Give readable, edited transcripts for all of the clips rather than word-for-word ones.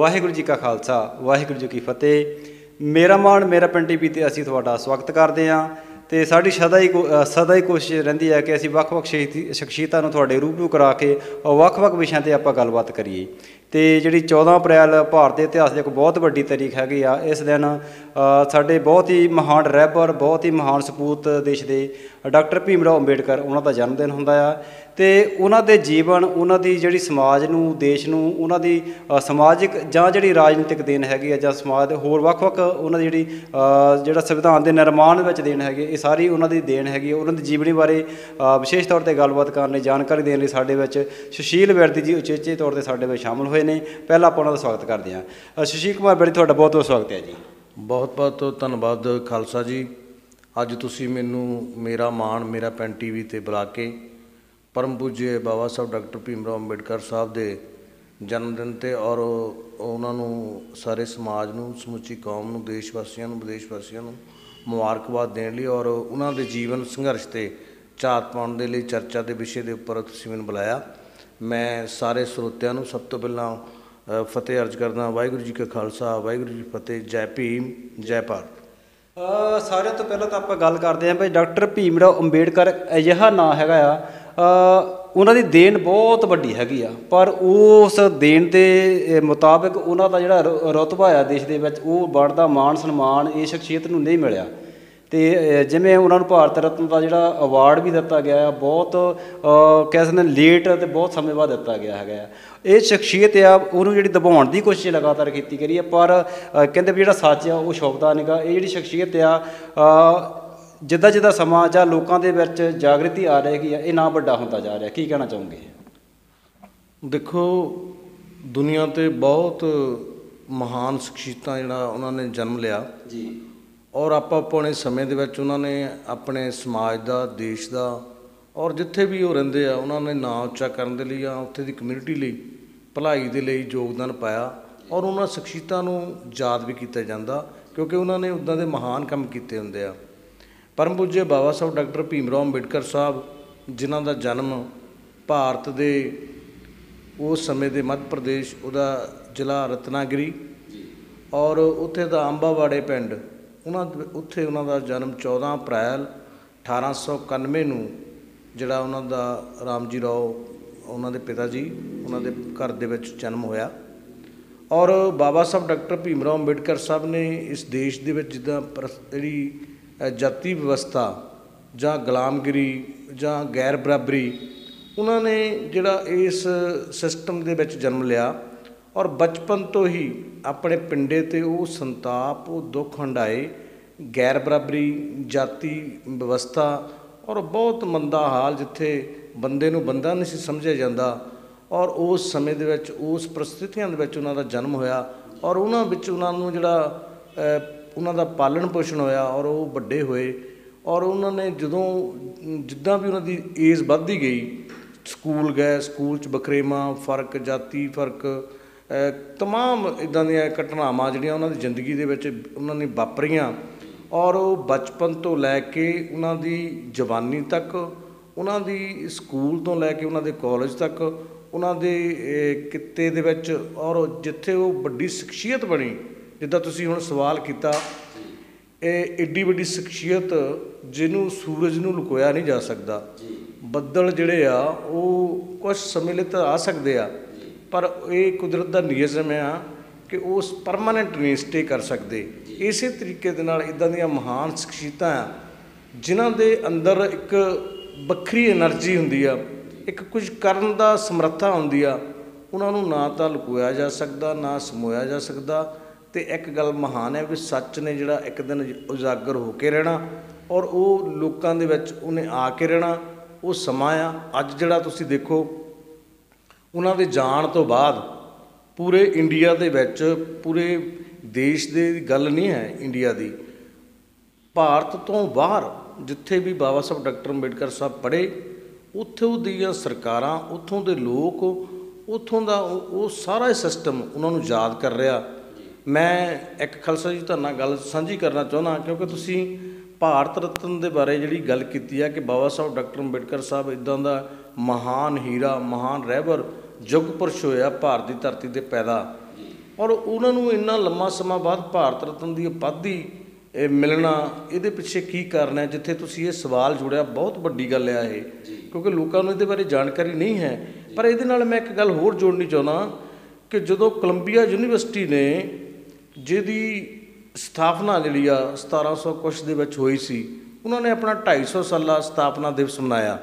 वाहिगुरू जी का खालसा वाहिगुरू जी की फतेह। मेरा मान मेरा पिंड टीवी ते असीं तुहाडा स्वागत करते हैं। तो साड़ी सदा ही कोशिश रहिंदी है कि असीं ਵੱਖ-ਵੱਖ शख्सियतां नूं तुहाडे रूबरू करा के और ਵੱਖ-ਵੱਖ विषयां ते आपां गलबात करिए। तो जी 14 अप्रैल भारत के इतिहास की एक बहुत वड्डी तारीख हैगी आ। इस दिन साडे बहुत ही महान रहबर बहुत ही महान सपूत देश के डॉक्टर भीम राव अंबेडकर उन्हों का जन्मदिन हुंदा आ। तो उन्होंने जीवन उन्होंने जी समाज नूं देश नूं उन्होंने समाजिक जां जी राजनीतिक देन हैगी आ जां समाज होर ਵੱਖ-ਵੱਖ उन्होंने जी जिहड़ा संविधान के निर्माण में देन हैगी ये सारी उन्होंने देन हैगी। उन्होंने जीवनी बारे विशेष तौर पर गलबात करने जानकारी देने लई साडे विच सुशील विरदी जी उचेचे तौर पर साडे विच शामिल हुए ने। पहला आपां उन्हां दा स्वागत करते हैं। सुशील कुमार बिरदी तुहाडा बहुत बहुत स्वागत है जी। बहुत बहुत धन्यवाद खालसा जी। अज तुसीं मैनू मेरा मान मेरा पिंड टीवी ते बुला के परम पूज्य बाबा साहब डॉक्टर भीम राव अंबेडकर साहब के जन्मदिन ते और उन्होंने सारे समाज नूं समुची कौम नूं देश वासियों नूं विदेश वासियों नूं मुबारकबाद देने लई और उन्होंने जीवन संघर्ष ते झात पाउण दे लई चर्चा के विषय के उपर तुसीं मैनूं बुलाया। मैं सारे ਸਰੋਤਿਆਂ ਨੂੰ सब तो पहला फतेह अर्ज करदा वाहिगुरू जी का खालसा वाहिगुरू जी फतेह। जय भीम जय भारत। सारे तो पहले तो आप गल करते हैं भाई डॉक्टर भीम राव अंबेडकर अजिहा नाम हैगा उन्होंने देन बहुत वड्डी हैगी आ पर उस देन के मुताबिक उन्होंने जिहड़ा रुतबा आ देश के विच वो बढ़दा मान सन्मान इस शख्सियत नूं नहीं मिलिया। तो जिमें उन्होंने भारत रत्न का जिहड़ा अवार्ड भी दिता गया बहुत कह सकते लेट तो बहुत समय बाद दिता गया है। ये शख्सियत आ उन्होंने जी दबाउण की कोशिश लगातार की करी है पर कहते भी जिहड़ा सच आ वो छुपदा नहीं गा। ये जी शख्सियत आ जिदा जिदा समा जां लोगों के विच जागृति आ रही है ये ना वड्डा होंदा जा रहा। की कहना चाहोगे? देखो दुनिया ते बहुत महान शख्सियतां जिहड़ा उन्होंने जन्म लिया जी और अपने समय दे विच उन्होंने अपने समाज का देश का और जिथे भी वो रहिंदे आ उन्होंने नाम उच्चा करने के लिए उत्थे दी कम्यूनिटी लई भलाई दे लई योगदान पाया और उन्होंने शख्सियतां नूं याद भी किया जाता क्योंकि उन्होंने उदां दे महान काम किए होंदे आ। परम पूज्य बाबा साहब डॉक्टर भीम राव अंबेडकर साहब जिन्हां दा जन्म भारत दे उस समय दे मध्य प्रदेश उहदा जिला रत्नागिरी और उत्थे दा अंबावाड़े पिंड उत्थे उन्हां दा जन्म 14 अप्रैल 1891 नूं जिहड़ा उन्हां दा राम जी राव उन्हां दे पिता जी उन्हां दे घर दे विच जन्म होया। और बाबा साहब डॉक्टर भीम राव अंबेडकर साहब ने इस देश दे विच जिद्दां जिहड़ी जाति व्यवस्था जां गुलामगिरी जां गैर बराबरी उन्होंने जिहड़ा इस सिस्टम दे विच जन्म लिया और बचपन तो ही अपने पिंडे ते वो संताप वो दुख हंडाए गैर बराबरी जाति व्यवस्था और बहुत मंदा हाल जिथे बंदे नूं बंदा नहीं सी समझिया जांदा और उस समय दे विच उस परिस्थितियां दे विच उन्हां दा जन्म होया और उन्हां विच उन्हां नूं जिहड़ा उन्हां दा पालन पोषण होया और वो वड्डे होए और उन्होंने जदों जिद्दां भी उन्हां दी एज वधदी गई स्कूल गए स्कूल च बखरेवा फर्क जाति फर्क तमाम इदां दीयां घटनावां जिहड़ियां उन्हां दी जिंदगी दे विच उन्हां ने वापरियां और वो बचपन तो लैके उन्हां दी जवानी तक उन्हां दी स्कूल तो लैके उन्हां दे कॉलेज तक उन्हां दे किते दे विच और जिथे वो वड्डी शख्सियत बनी जिद्दां तुसीं हुण सवाल कीता एड्डी वड्डी शख्सियत जिन्हों सूरज नूं लुकोया नहीं जा सकता। बदल जिहड़े आ वो कुछ समय लई तां आ सकदे आ पर ये कुदरत का नियम आ कि उस परमानेंट नहीं स्टे कर सकते। इस तरीके दे नाल इदां दीयां महान शख्सियतां जिन्हां दे अंदर एक वक्री एनर्जी हुंदी आ एक कुछ करन दा समर्था हुंदी आ उन्हां नूं ना तां लुकोया जा सकदा ना समोया जा सकदा। तो एक गल महान है भी सच ने जिहड़ा एक दिन उजागर होके रहना और वो लोकां दे विच उन्हें आके रहना वो समा आ। अज जिहड़ा तुसीं देखो उन्हां दे जाण तो बाद पूरे इंडिया दे विच पूरे देश दे गल नहीं है इंडिया दी भारत तो बाहर जिथे भी बाबा साहब डॉक्टर अंबेडकर साहब पढ़े उत्थों दीयां सरकारां उत्थों दे लोग उत्थों दा वो सारा सिस्टम उन्होंने याद कर रहा। मैं एक खालसा जी तुहाडे नाल गल साझी करना चाहुंदा क्योंकि तुसीं भारत रत्न के बारे जी गल की है कि बाबा साहब डॉक्टर अंबेडकर साहब इदां दा महान हीरा महान रहबर युग पुरुष होया भारत की धरती पर पैदा ਔਰ ਉਹਨਾਂ ਨੂੰ ਇੰਨਾ ਲੰਮਾ ਸਮਾਂ ਬਾਅਦ ਭਾਰਤ ਰਤਨ ਦੀ ਉਪਾਧੀ ਮਿਲਣਾ, ਇਹਦੇ ਪਿੱਛੇ ਕੀ ਕਾਰਨ ਹੈ? ਜਿੱਥੇ ਤੁਸੀਂ ਇਹ ਸਵਾਲ ਜੁੜਿਆ, ਬਹੁਤ ਵੱਡੀ ਗੱਲ ਆ ਇਹ, ਕਿਉਂਕਿ ਲੋਕਾਂ ਨੂੰ ਇਹਦੇ ਬਾਰੇ ਜਾਣਕਾਰੀ ਨਹੀਂ ਹੈ। ਪਰ ਇਹਦੇ ਨਾਲ ਮੈਂ ਇੱਕ ਗੱਲ ਹੋਰ ਜੋੜਨੀ ਚਾਹੁੰਦਾ ਕਿ ਜਦੋਂ ਕੋਲੰਬੀਆ ਯੂਨੀਵਰਸਿਟੀ ਨੇ, ਜਿਹਦੀ ਸਥਾਪਨਾ ਜਿਹੜੀ ਆ 1700 ਕੁਛ ਦੇ ਵਿੱਚ ਹੋਈ ਸੀ, ਉਹਨਾਂ ਨੇ ਆਪਣਾ 250 ਸਾਲਾ ਸਥਾਪਨਾ ਦਿਵਸ ਮਨਾਇਆ,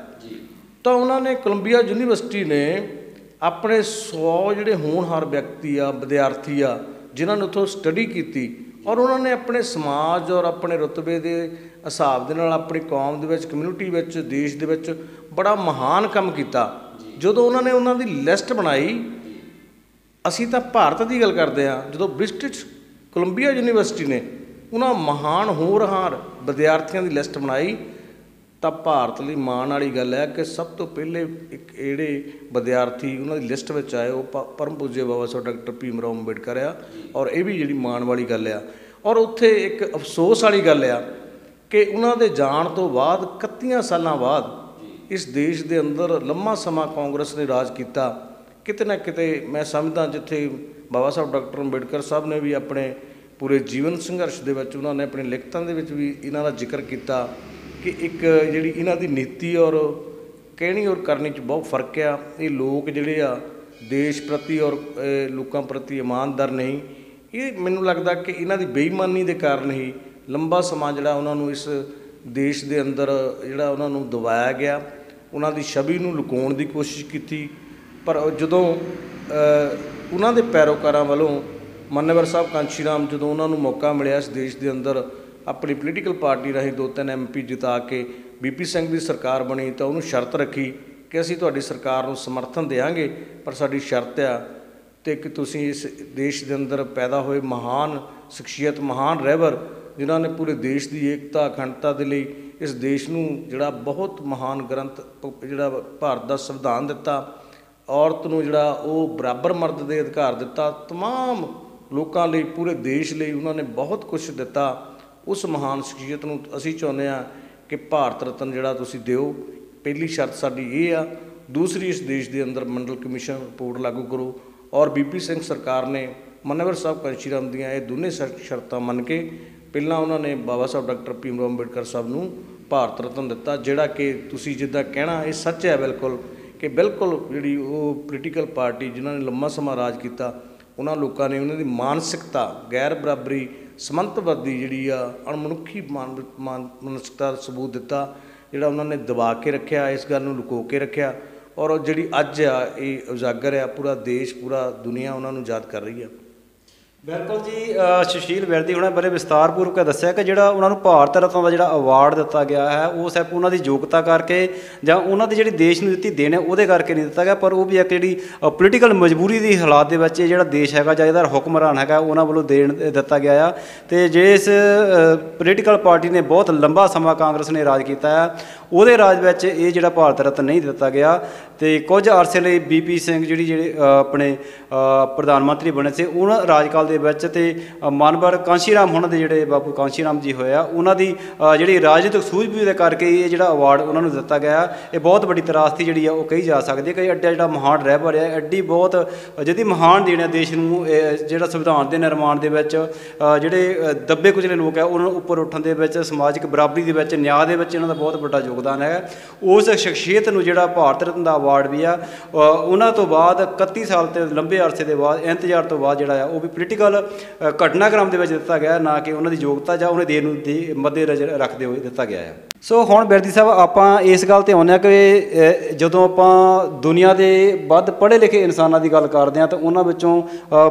ਤਾਂ ਉਹਨਾਂ ਨੇ ਕੋਲੰਬੀਆ ਯੂਨੀਵਰਸਿਟੀ ਨੇ ਆਪਣੇ 100 ਜਿਹੜੇ ਹੋਣਹਾਰ ਵਿਅਕਤੀ ਆ, ਵਿਦਿਆਰਥੀ ਆ, ਜਿਨ੍ਹਾਂ ਨੇ ਉੱਥੋਂ ਸਟੱਡੀ ਕੀਤੀ, ਔਰ ਉਹਨਾਂ ਨੇ ਆਪਣੇ ਸਮਾਜ ਔਰ ਆਪਣੇ ਰੁਤਬੇ ਦੇ ਹਿਸਾਬ ਦੇ ਨਾਲ ਆਪਣੀ ਕੌਮ ਦੇ ਵਿੱਚ, ਕਮਿਊਨਿਟੀ ਵਿੱਚ, ਦੇਸ਼ ਦੇ ਵਿੱਚ ਬੜਾ ਮਹਾਨ ਕੰਮ ਕੀਤਾ। ਜਦੋਂ ਉਹਨਾਂ ਨੇ ਉਹਨਾਂ ਦੀ ਲਿਸਟ ਬਣਾਈ, ਅਸੀਂ ਤਾਂ ਭਾਰਤ ਦੀ ਗੱਲ ਕਰਦੇ ਹਾਂ, ਜਦੋਂ ਬ੍ਰਿਟਿਸ਼ ਕੋਲੰਬੀਆ ਯੂਨੀਵਰਸਿਟੀ ਨੇ ਉਹਨਾਂ ਮਹਾਨ ਹੋਣਹਾਰ ਵਿਦਿਆਰਥੀਆਂ ਦੀ ਲਿਸਟ ਬਣਾਈ, ਤਾਂ ਭਾਰਤ ਲਈ ਮਾਣ ਵਾਲੀ ਗੱਲ ਹੈ ਕਿ ਸਭ ਤੋਂ ਪਹਿਲੇ ਇੱਕ ਜਿਹੜੇ ਵਿਦਿਆਰਥੀ ਉਹਨਾਂ ਦੀ ਲਿਸਟ ਵਿੱਚ ਆਏ ਉਹ ਪਰਮ ਪੂਜਯ ਬਾਬਾ ਸਾਹਿਬ ਡਾਕਟਰ ਭੀਮ ਰਾਓ ਅੰਬੇਡਕਰ ਆ। ਔਰ ਇਹ ਵੀ ਜਿਹੜੀ ਮਾਣ ਵਾਲੀ ਗੱਲ ਆ। ਔਰ ਉੱਥੇ ਇੱਕ ਅਫਸੋਸ ਵਾਲੀ ਗੱਲ ਆ ਕਿ ਉਹਨਾਂ ਦੇ ਜਾਣ ਤੋਂ ਬਾਅਦ 31 ਸਾਲਾਂ ਬਾਅਦ ਇਸ ਦੇਸ਼ ਦੇ ਅੰਦਰ ਲੰਮਾ ਸਮਾਂ ਕਾਂਗਰਸ ਨੇ ਰਾਜ ਕੀਤਾ। ਕਿਤੇ ਨਾ ਕਿਤੇ ਮੈਂ ਸਮਝਦਾ ਜਿੱਥੇ ਬਾਬਾ ਸਾਹਿਬ ਡਾਕਟਰ ਅੰਬੇਡਕਰ ਸਾਹਿਬ ਨੇ ਵੀ ਆਪਣੇ ਪੂਰੇ ਜੀਵਨ ਸੰਘਰਸ਼ ਦੇ ਵਿੱਚ, ਉਹਨਾਂ ਨੇ ਆਪਣੇ ਲਿਖਤਾਂ ਦੇ ਵਿੱਚ ਵੀ ਇਹਨਾਂ ਦਾ ਜ਼ਿਕਰ ਕੀਤਾ ਕਿ ਇੱਕ ਜਿਹੜੀ ਇਹਨਾਂ ਦੀ ਨੀਤੀ ਔਰ ਕਹਿਣੀ ਔਰ ਕਰਨੀ 'ਚ ਬਹੁਤ ਫਰਕ ਆ। ਇਹ ਲੋਕ ਜਿਹੜੇ ਆ ਦੇਸ਼ ਪ੍ਰਤੀ ਔਰ ਲੋਕਾਂ ਪ੍ਰਤੀ ਇਮਾਨਦਾਰ ਨਹੀਂ। ਇਹ ਮੈਨੂੰ ਲੱਗਦਾ ਕਿ ਇਹਨਾਂ ਦੀ ਬੇਈਮਾਨੀ ਦੇ ਕਾਰਨ ਹੀ ਲੰਬਾ ਸਮਾਂ ਜਿਹੜਾ ਉਹਨਾਂ ਨੂੰ ਇਸ ਦੇਸ਼ ਦੇ ਅੰਦਰ ਜਿਹੜਾ ਉਹਨਾਂ ਨੂੰ ਦਬਾਇਆ ਗਿਆ, ਉਹਨਾਂ ਦੀ ਛਵੀ ਨੂੰ ਲੁਕਾਉਣ ਦੀ ਕੋਸ਼ਿਸ਼ ਕੀਤੀ। ਪਰ ਜਦੋਂ ਉਹਨਾਂ ਦੇ ਪੈਰੋਕਾਰਾਂ ਵੱਲੋਂ ਮਾਨਯਵਰ ਸਾਹਿਬ ਕਾਂਸ਼ੀ ਰਾਮ, ਜਦੋਂ ਉਹਨਾਂ ਨੂੰ ਮੌਕਾ ਮਿਲਿਆ ਇਸ ਦੇਸ਼ ਦੇ ਅੰਦਰ ਆਪਣੀ ਪੋਲੀਟੀਕਲ ਪਾਰਟੀ ਰਾਹੀਂ 2-3 MP ਜਿਤਾ ਕੇ BP ਸਿੰਘ ਦੀ ਸਰਕਾਰ ਬਣੀ, ਤਾਂ ਉਹਨੂੰ ਸ਼ਰਤ ਰੱਖੀ ਕਿ ਅਸੀਂ ਤੁਹਾਡੀ ਸਰਕਾਰ ਨੂੰ ਸਮਰਥਨ ਦੇਵਾਂਗੇ, ਪਰ ਸਾਡੀ ਸ਼ਰਤ ਆ ਤੇ ਕਿ ਤੁਸੀਂ ਇਸ ਦੇਸ਼ ਦੇ ਅੰਦਰ ਪੈਦਾ ਹੋਏ ਮਹਾਨ ਸ਼ਖਸੀਅਤ, ਮਹਾਨ ਰਹਿਬਰ, ਜਿਨ੍ਹਾਂ ਨੇ ਪੂਰੇ ਦੇਸ਼ ਦੀ ਏਕਤਾ, ਅਖੰਡਤਾ ਦੇ ਲਈ ਇਸ ਦੇਸ਼ ਨੂੰ ਜਿਹੜਾ ਬਹੁਤ ਮਹਾਨ ਗ੍ਰੰਥ ਜਿਹੜਾ ਭਾਰਤ ਦਾ ਸੰਵਿਧਾਨ ਦਿੱਤਾ, ਔਰਤ ਨੂੰ ਜਿਹੜਾ ਉਹ ਬਰਾਬਰ ਮਰਦ ਦੇ ਅਧਿਕਾਰ ਦਿੱਤਾ, ਤਮਾਮ ਲੋਕਾਂ ਲਈ, ਪੂਰੇ ਦੇਸ਼ ਲਈ ਉਹਨਾਂ ਨੇ ਬਹੁਤ ਕੁਛ ਦਿੱਤਾ। ਉਸ ਮਹਾਨ ਸ਼ਖਸੀਅਤ ਨੂੰ ਅਸੀਂ ਚਾਹੁੰਦੇ ਹਾਂ ਕਿ ਭਾਰਤ ਰਤਨ ਜਿਹੜਾ ਤੁਸੀਂ ਦਿਓ। ਪਹਿਲੀ ਸ਼ਰਤ ਸਾਡੀ ਇਹ ਆ। ਦੂਸਰੀ, ਇਸ ਦੇਸ਼ ਦੇ ਅੰਦਰ ਮੰਡਲ ਕਮਿਸ਼ਨ ਰਿਪੋਰਟ ਲਾਗੂ ਕਰੋ। ਔਰ BP ਸਿੰਘ ਸਰਕਾਰ ਨੇ ਮਾਨਯਵਰ ਸਾਹਿਬ ਕਾਂਸ਼ੀ ਰਾਮ ਦੀਆਂ ਇਹ ਦੋਨੇ ਸ਼ਰਤਾਂ ਮੰਨ ਕੇ ਪਹਿਲਾਂ ਉਹਨਾਂ ਨੇ ਬਾਬਾ ਸਾਹਿਬ ਡਾਕਟਰ ਭੀਮ ਰਾਓ ਅੰਬੇਡਕਰ ਸਾਹਿਬ ਨੂੰ ਭਾਰਤ ਰਤਨ ਦਿੱਤਾ, ਜਿਹੜਾ ਕਿ ਤੁਸੀਂ ਜਿੱਦਾਂ ਕਹਿਣਾ ਇਹ ਸੱਚ ਹੈ ਬਿਲਕੁਲ, ਕਿ ਬਿਲਕੁਲ ਜਿਹੜੀ ਉਹ ਪੋਲੀਟੀਕਲ ਪਾਰਟੀ ਜਿਨ੍ਹਾਂ ਨੇ ਲੰਮਾ ਸਮਾਂ ਰਾਜ ਕੀਤਾ, ਉਹਨਾਂ ਲੋਕਾਂ ਨੇ ਉਹਨਾਂ ਦੀ ਮਾਨਸਿਕਤਾ, ਗੈਰ ਬਰਾਬਰੀ, ਸਮੰਤਵਾਦੀ ਜਿਹੜੀ ਆ ਅਣਮਨੁੱਖੀ ਮਾਨਸਿਕਤਾ ਦਾ ਸਬੂਤ ਦਿੱਤਾ, ਜਿਹੜਾ ਉਹਨਾਂ ਨੇ ਦਬਾ ਕੇ ਰੱਖਿਆ, ਇਸ ਗੱਲ ਨੂੰ ਲੁਕੋ ਕੇ ਰੱਖਿਆ। ਔਰ ਜਿਹੜੀ ਅੱਜ ਆ ਇਹ ਉਜਾਗਰ ਆ, ਪੂਰਾ ਦੇਸ਼, ਪੂਰਾ ਦੁਨੀਆ ਉਹਨਾਂ ਨੂੰ ਯਾਦ ਕਰ ਰਹੀ ਆ। ਬਿਲਕੁਲ ਜੀ। ਸੁਸ਼ੀਲ ਵਿਰਦੀ ਹੁਣਾਂ ਬਾਰੇ ਵਿਸਤਾਰਪੂਰਵਕ ਦੱਸਿਆ ਕਿ ਜਿਹੜਾ ਉਹਨਾਂ ਨੂੰ ਭਾਰਤ ਰਤਨ ਦਾ ਜਿਹੜਾ ਅਵਾਰਡ ਦਿੱਤਾ ਗਿਆ ਹੈ, ਉਹ ਸਿਰਫ ਉਹਨਾਂ ਦੀ ਯੋਗਤਾ ਕਰਕੇ ਜਾਂ ਉਹਨਾਂ ਦੀ ਜਿਹੜੀ ਦੇਸ਼ ਨੂੰ ਦਿੱਤੀ ਦੇਣ ਹੈ ਉਹਦੇ ਕਰਕੇ ਨਹੀਂ ਦਿੱਤਾ ਗਿਆ, ਪਰ ਉਹ ਵੀ ਇੱਕ ਜਿਹੜੀ ਪੋਲੀਟੀਕਲ ਮਜਬੂਰੀ ਦੀ ਹਾਲਾਤ ਦੇ ਵਿੱਚ ਇਹ ਜਿਹੜਾ ਦੇਸ਼ ਹੈਗਾ ਜਾਂ ਇਹਦਾ ਹੁਕਮਰਾਨ ਹੈਗਾ ਉਹਨਾਂ ਵੱਲੋਂ ਦਿੱਤਾ ਗਿਆ ਆ। ਅਤੇ ਜਿਸ ਪੋਲੀਟੀਕਲ ਪਾਰਟੀ ਨੇ ਬਹੁਤ ਲੰਬਾ ਸਮਾਂ ਕਾਂਗਰਸ ਨੇ ਰਾਜ ਕੀਤਾ ਹੈ, ਉਹਦੇ ਰਾਜ ਵਿੱਚ ਇਹ ਜਿਹੜਾ ਭਾਰਤ ਰਤਨ ਨਹੀਂ ਦਿੱਤਾ ਗਿਆ। ਅਤੇ ਕੁਝ ਅਰਸੇ ਲਈ BP ਸਿੰਘ ਜਿਹੜੇ ਆਪਣੇ ਪ੍ਰਧਾਨ ਮੰਤਰੀ ਬਣੇ ਸੀ, ਉਹਨਾਂ ਰਾਜਕਾਲ ਦੇ ਵਿੱਚ, ਅਤੇ ਮਾਨਯਵਰ ਕਾਂਸ਼ੀ ਰਾਮ ਉਹਨਾਂ ਦੇ ਜਿਹੜੇ ਬਾਬੂ ਕਾਂਸ਼ੀ ਰਾਮ ਜੀ ਹੋਏ ਆ, ਉਹਨਾਂ ਦੀ ਜਿਹੜੀ ਰਾਜਨੀਤਿਕ ਸੂਝ-ਬੂਝ ਦੇ ਕਰਕੇ ਇਹ ਜਿਹੜਾ ਅਵਾਰਡ ਉਹਨਾਂ ਨੂੰ ਦਿੱਤਾ ਗਿਆ। ਇਹ ਬਹੁਤ ਵੱਡੀ ਤਰਾਸਦੀ ਜਿਹੜੀ ਆ ਉਹ ਕਹੀ ਜਾ ਸਕਦੀ ਹੈ ਕਿ ਐਡਾ ਜਿਹੜਾ ਮਹਾਨ ਰਹਿਬਰ ਆ, ਐਡੀ ਬਹੁਤ ਜਿਹਦੀ ਮਹਾਨ ਦੇਣ ਆ ਦੇਸ਼ ਨੂੰ, ਜਿਹੜਾ ਸੰਵਿਧਾਨ ਦੇ ਨਿਰਮਾਣ ਦੇ ਵਿੱਚ ਜਿਹੜੇ ਦੱਬੇ ਕੁਚਲੇ ਲੋਕ ਆ ਉਹਨਾਂ ਨੂੰ ਉੱਪਰ ਉੱਠਣ ਦੇ ਵਿੱਚ, ਸਮਾਜਿਕ ਬਰਾਬਰੀ ਦੇ ਵਿੱਚ, ਨਿਆਂ ਦੇ ਵਿੱਚ ਇਹਨਾਂ ਦਾ ਬਹੁਤ ਵੱਡਾ ਯੋਗਦਾਨ ਹੈ। ਉਸ ਸ਼ਖਸੀਅਤ ਨੂੰ ਜਿਹੜਾ ਭਾਰਤ ਰਤਨ ਦਾ ਅਵਾਰਡ ਵੀ ਆ, ਉਹਨਾਂ ਤੋਂ ਬਾਅਦ 31 ਸਾਲ ਤੇ ਲੰਬੇ ਅਰਸੇ ਦੇ ਬਾਅਦ ਇੰਤਜ਼ਾਰ ਤੋਂ ਬਾਅਦ ਜਿਹੜਾ ਆ ਉਹ ਵੀ ਪੋਲੀਟੀਕਲ ਘਟਨਾਕ੍ਰਮ ਦੇ ਵਿੱਚ ਦਿੱਤਾ ਗਿਆ, ਨਾ ਕਿ ਉਹਨਾਂ ਦੀ ਯੋਗਤਾ ਜਾਂ ਉਹਨੇ ਦੇਣ ਨੂੰ ਮੱਦੇ-ਨਜ਼ਰ ਰੱਖਦੇ ਹੋਏ ਦਿੱਤਾ ਗਿਆ ਹੈ। ਸੋ ਹੁਣ ਬਿਰਦੀ ਸਾਹਿਬ, ਆਪਾਂ ਇਸ ਗੱਲ 'ਤੇ ਆਉਂਦੇ ਹਾਂ ਕਿ ਜਦੋਂ ਆਪਾਂ ਦੁਨੀਆ ਦੇ ਵੱਧ ਪੜ੍ਹੇ ਲਿਖੇ ਇਨਸਾਨਾਂ ਦੀ ਗੱਲ ਕਰਦੇ ਹਾਂ ਤਾਂ ਉਹਨਾਂ ਵਿੱਚੋਂ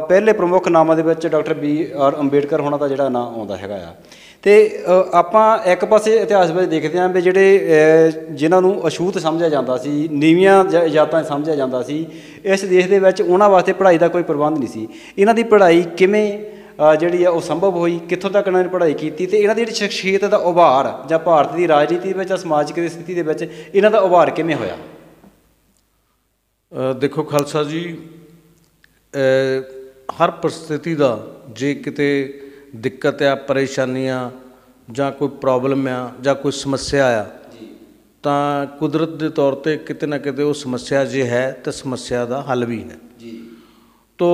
ਪਹਿਲੇ ਪ੍ਰਮੁੱਖ ਨਾਮਾਂ ਦੇ ਵਿੱਚ ਡਾਕਟਰ B.R. ਅੰਬੇਡਕਰ ਹੋਣਾ ਦਾ ਜਿਹੜਾ ਨਾਂ ਆਉਂਦਾ ਹੈਗਾ ਆ। ਅਤੇ ਆਪਾਂ ਇੱਕ ਪਾਸੇ ਇਤਿਹਾਸ ਵਿੱਚ ਦੇਖਦੇ ਹਾਂ ਵੀ ਜਿਹੜੇ ਜਿਨ੍ਹਾਂ ਨੂੰ ਅਛੂਤ ਸਮਝਿਆ ਜਾਂਦਾ ਸੀ, ਨੀਵੀਆਂ ਜਾਤਾਂ ਸਮਝਿਆ ਜਾਂਦਾ ਸੀ, ਇਸ ਦੇਸ਼ ਦੇ ਵਿੱਚ ਉਹਨਾਂ ਵਾਸਤੇ ਪੜ੍ਹਾਈ ਦਾ ਕੋਈ ਪ੍ਰਬੰਧ ਨਹੀਂ ਸੀ। ਇਹਨਾਂ ਦੀ ਪੜ੍ਹਾਈ ਕਿਵੇਂ ਜਿਹੜੀ ਆ ਉਹ ਸੰਭਵ ਹੋਈ, ਕਿੱਥੋਂ ਤੱਕ ਇਹਨਾਂ ਨੇ ਪੜ੍ਹਾਈ ਕੀਤੀ, ਅਤੇ ਇਹਨਾਂ ਦੀ ਜਿਹੜੀ ਸ਼ਖਸੀਅਤ ਦਾ ਉਭਾਰ ਜਾਂ ਭਾਰਤ ਦੀ ਰਾਜਨੀਤੀ ਵਿੱਚ ਜਾਂ ਸਮਾਜਿਕ ਸਥਿਤੀ ਦੇ ਵਿੱਚ ਇਹਨਾਂ ਦਾ ਉਭਾਰ ਕਿਵੇਂ ਹੋਇਆ? ਦੇਖੋ ਖਾਲਸਾ ਜੀ, ਹਰ ਪਰਿਸਥਿਤੀ ਦਾ ਜੇ ਕਿਤੇ ਦਿੱਕਤ ਆ, ਪਰੇਸ਼ਾਨੀਆਂ ਜਾਂ ਕੋਈ ਪ੍ਰੋਬਲਮ ਆ ਜਾਂ ਕੋਈ ਸਮੱਸਿਆ ਆ, ਤਾਂ ਕੁਦਰਤ ਦੇ ਤੌਰ 'ਤੇ ਕਿਤੇ ਨਾ ਕਿਤੇ ਉਹ ਸਮੱਸਿਆ ਜੇ ਹੈ ਤਾਂ ਸਮੱਸਿਆ ਦਾ ਹੱਲ ਵੀ ਹੈ। ਤੋ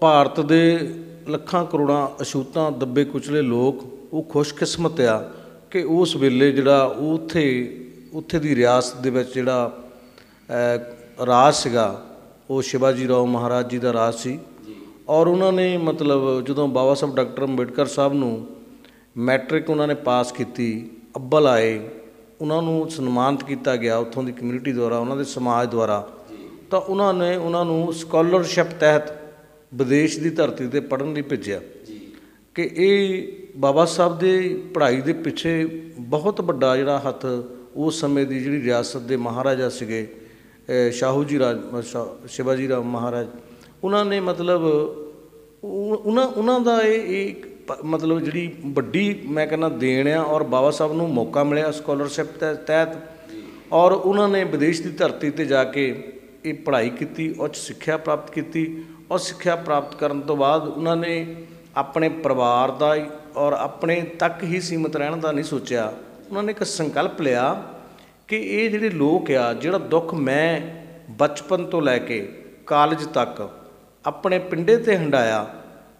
ਭਾਰਤ ਦੇ ਲੱਖਾਂ ਕਰੋੜਾਂ ਅਛੂਤਾਂ ਦੱਬੇ ਕੁਚਲੇ ਲੋਕ ਉਹ ਖੁਸ਼ਕਿਸਮਤ ਆ ਕਿ ਉਸ ਵੇਲੇ ਜਿਹੜਾ ਉਹ ਉੱਥੇ ਦੀ ਰਿਆਸਤ ਦੇ ਵਿੱਚ ਜਿਹੜਾ ਰਾਜ ਸੀਗਾ ਉਹ ਸ਼ਿਵਾਜੀ ਰਾਓ ਮਹਾਰਾਜ ਜੀ ਦਾ ਰਾਜ ਸੀ। ਔਰ ਉਹਨਾਂ ਨੇ ਮਤਲਬ ਜਦੋਂ ਬਾਬਾ ਸਾਹਿਬ ਡਾਕਟਰ ਅੰਬੇਡਕਰ ਸਾਹਿਬ ਨੂੰ ਮੈਟ੍ਰਿਕ ਉਹਨਾਂ ਨੇ ਪਾਸ ਕੀਤੀ, ਅੱਵਲ ਆਏ, ਉਹਨਾਂ ਨੂੰ ਸਨਮਾਨਿਤ ਕੀਤਾ ਗਿਆ ਉੱਥੋਂ ਦੀ ਕਮਿਊਨਿਟੀ ਦੁਆਰਾ, ਉਹਨਾਂ ਦੇ ਸਮਾਜ ਦੁਆਰਾ। ਤਾਂ ਉਹਨਾਂ ਨੇ ਉਹਨਾਂ ਨੂੰ ਸਕਾਲਰਸ਼ਿਪ ਤਹਿਤ ਵਿਦੇਸ਼ ਦੀ ਧਰਤੀ 'ਤੇ ਪੜ੍ਹਨ ਲਈ ਭੇਜਿਆ ਕਿ ਇਹ ਬਾਬਾ ਸਾਹਿਬ ਦੇ ਪੜ੍ਹਾਈ ਦੇ ਪਿੱਛੇ ਬਹੁਤ ਵੱਡਾ ਜਿਹੜਾ ਹੱਥ ਉਸ ਸਮੇਂ ਦੀ ਜਿਹੜੀ ਰਿਆਸਤ ਦੇ ਮਹਾਰਾਜਾ ਸੀਗੇ ਸ਼ਾਹੂ ਜੀ ਸ਼ਿਵਾਜੀ ਰਾਓ ਮਹਾਰਾਜ, ਉਹਨਾਂ ਨੇ ਮਤਲਬ ਉਹਨਾਂ ਦਾ ਇਹ ਮਤਲਬ ਜਿਹੜੀ ਵੱਡੀ ਮੈਂ ਕਹਿੰਦਾ ਦੇਣ ਆ। ਔਰ ਬਾਬਾ ਸਾਹਿਬ ਨੂੰ ਮੌਕਾ ਮਿਲਿਆ ਸਕਾਲਰਸ਼ਿਪ ਤਹਿਤ, ਔਰ ਉਹਨਾਂ ਨੇ ਵਿਦੇਸ਼ ਦੀ ਧਰਤੀ 'ਤੇ ਜਾ ਕੇ ਇਹ ਪੜ੍ਹਾਈ ਕੀਤੀ, ਉੱਚ ਸਿੱਖਿਆ ਪ੍ਰਾਪਤ ਕੀਤੀ। ਔਰ ਸਿੱਖਿਆ ਪ੍ਰਾਪਤ ਕਰਨ ਤੋਂ ਬਾਅਦ ਉਹਨਾਂ ਨੇ ਆਪਣੇ ਪਰਿਵਾਰ ਦਾ ਔਰ ਆਪਣੇ ਤੱਕ ਹੀ ਸੀਮਿਤ ਰਹਿਣ ਦਾ ਨਹੀਂ ਸੋਚਿਆ। ਉਹਨਾਂ ਨੇ ਇੱਕ ਸੰਕਲਪ ਲਿਆ ਕਿ ਇਹ ਜਿਹੜੇ ਲੋਕ ਆ, ਜਿਹੜਾ ਦੁੱਖ ਮੈਂ ਬਚਪਨ ਤੋਂ ਲੈ ਕੇ ਕਾਲਜ ਤੱਕ ਆਪਣੇ ਪਿੰਡੇ 'ਤੇ ਹੰਢਾਇਆ,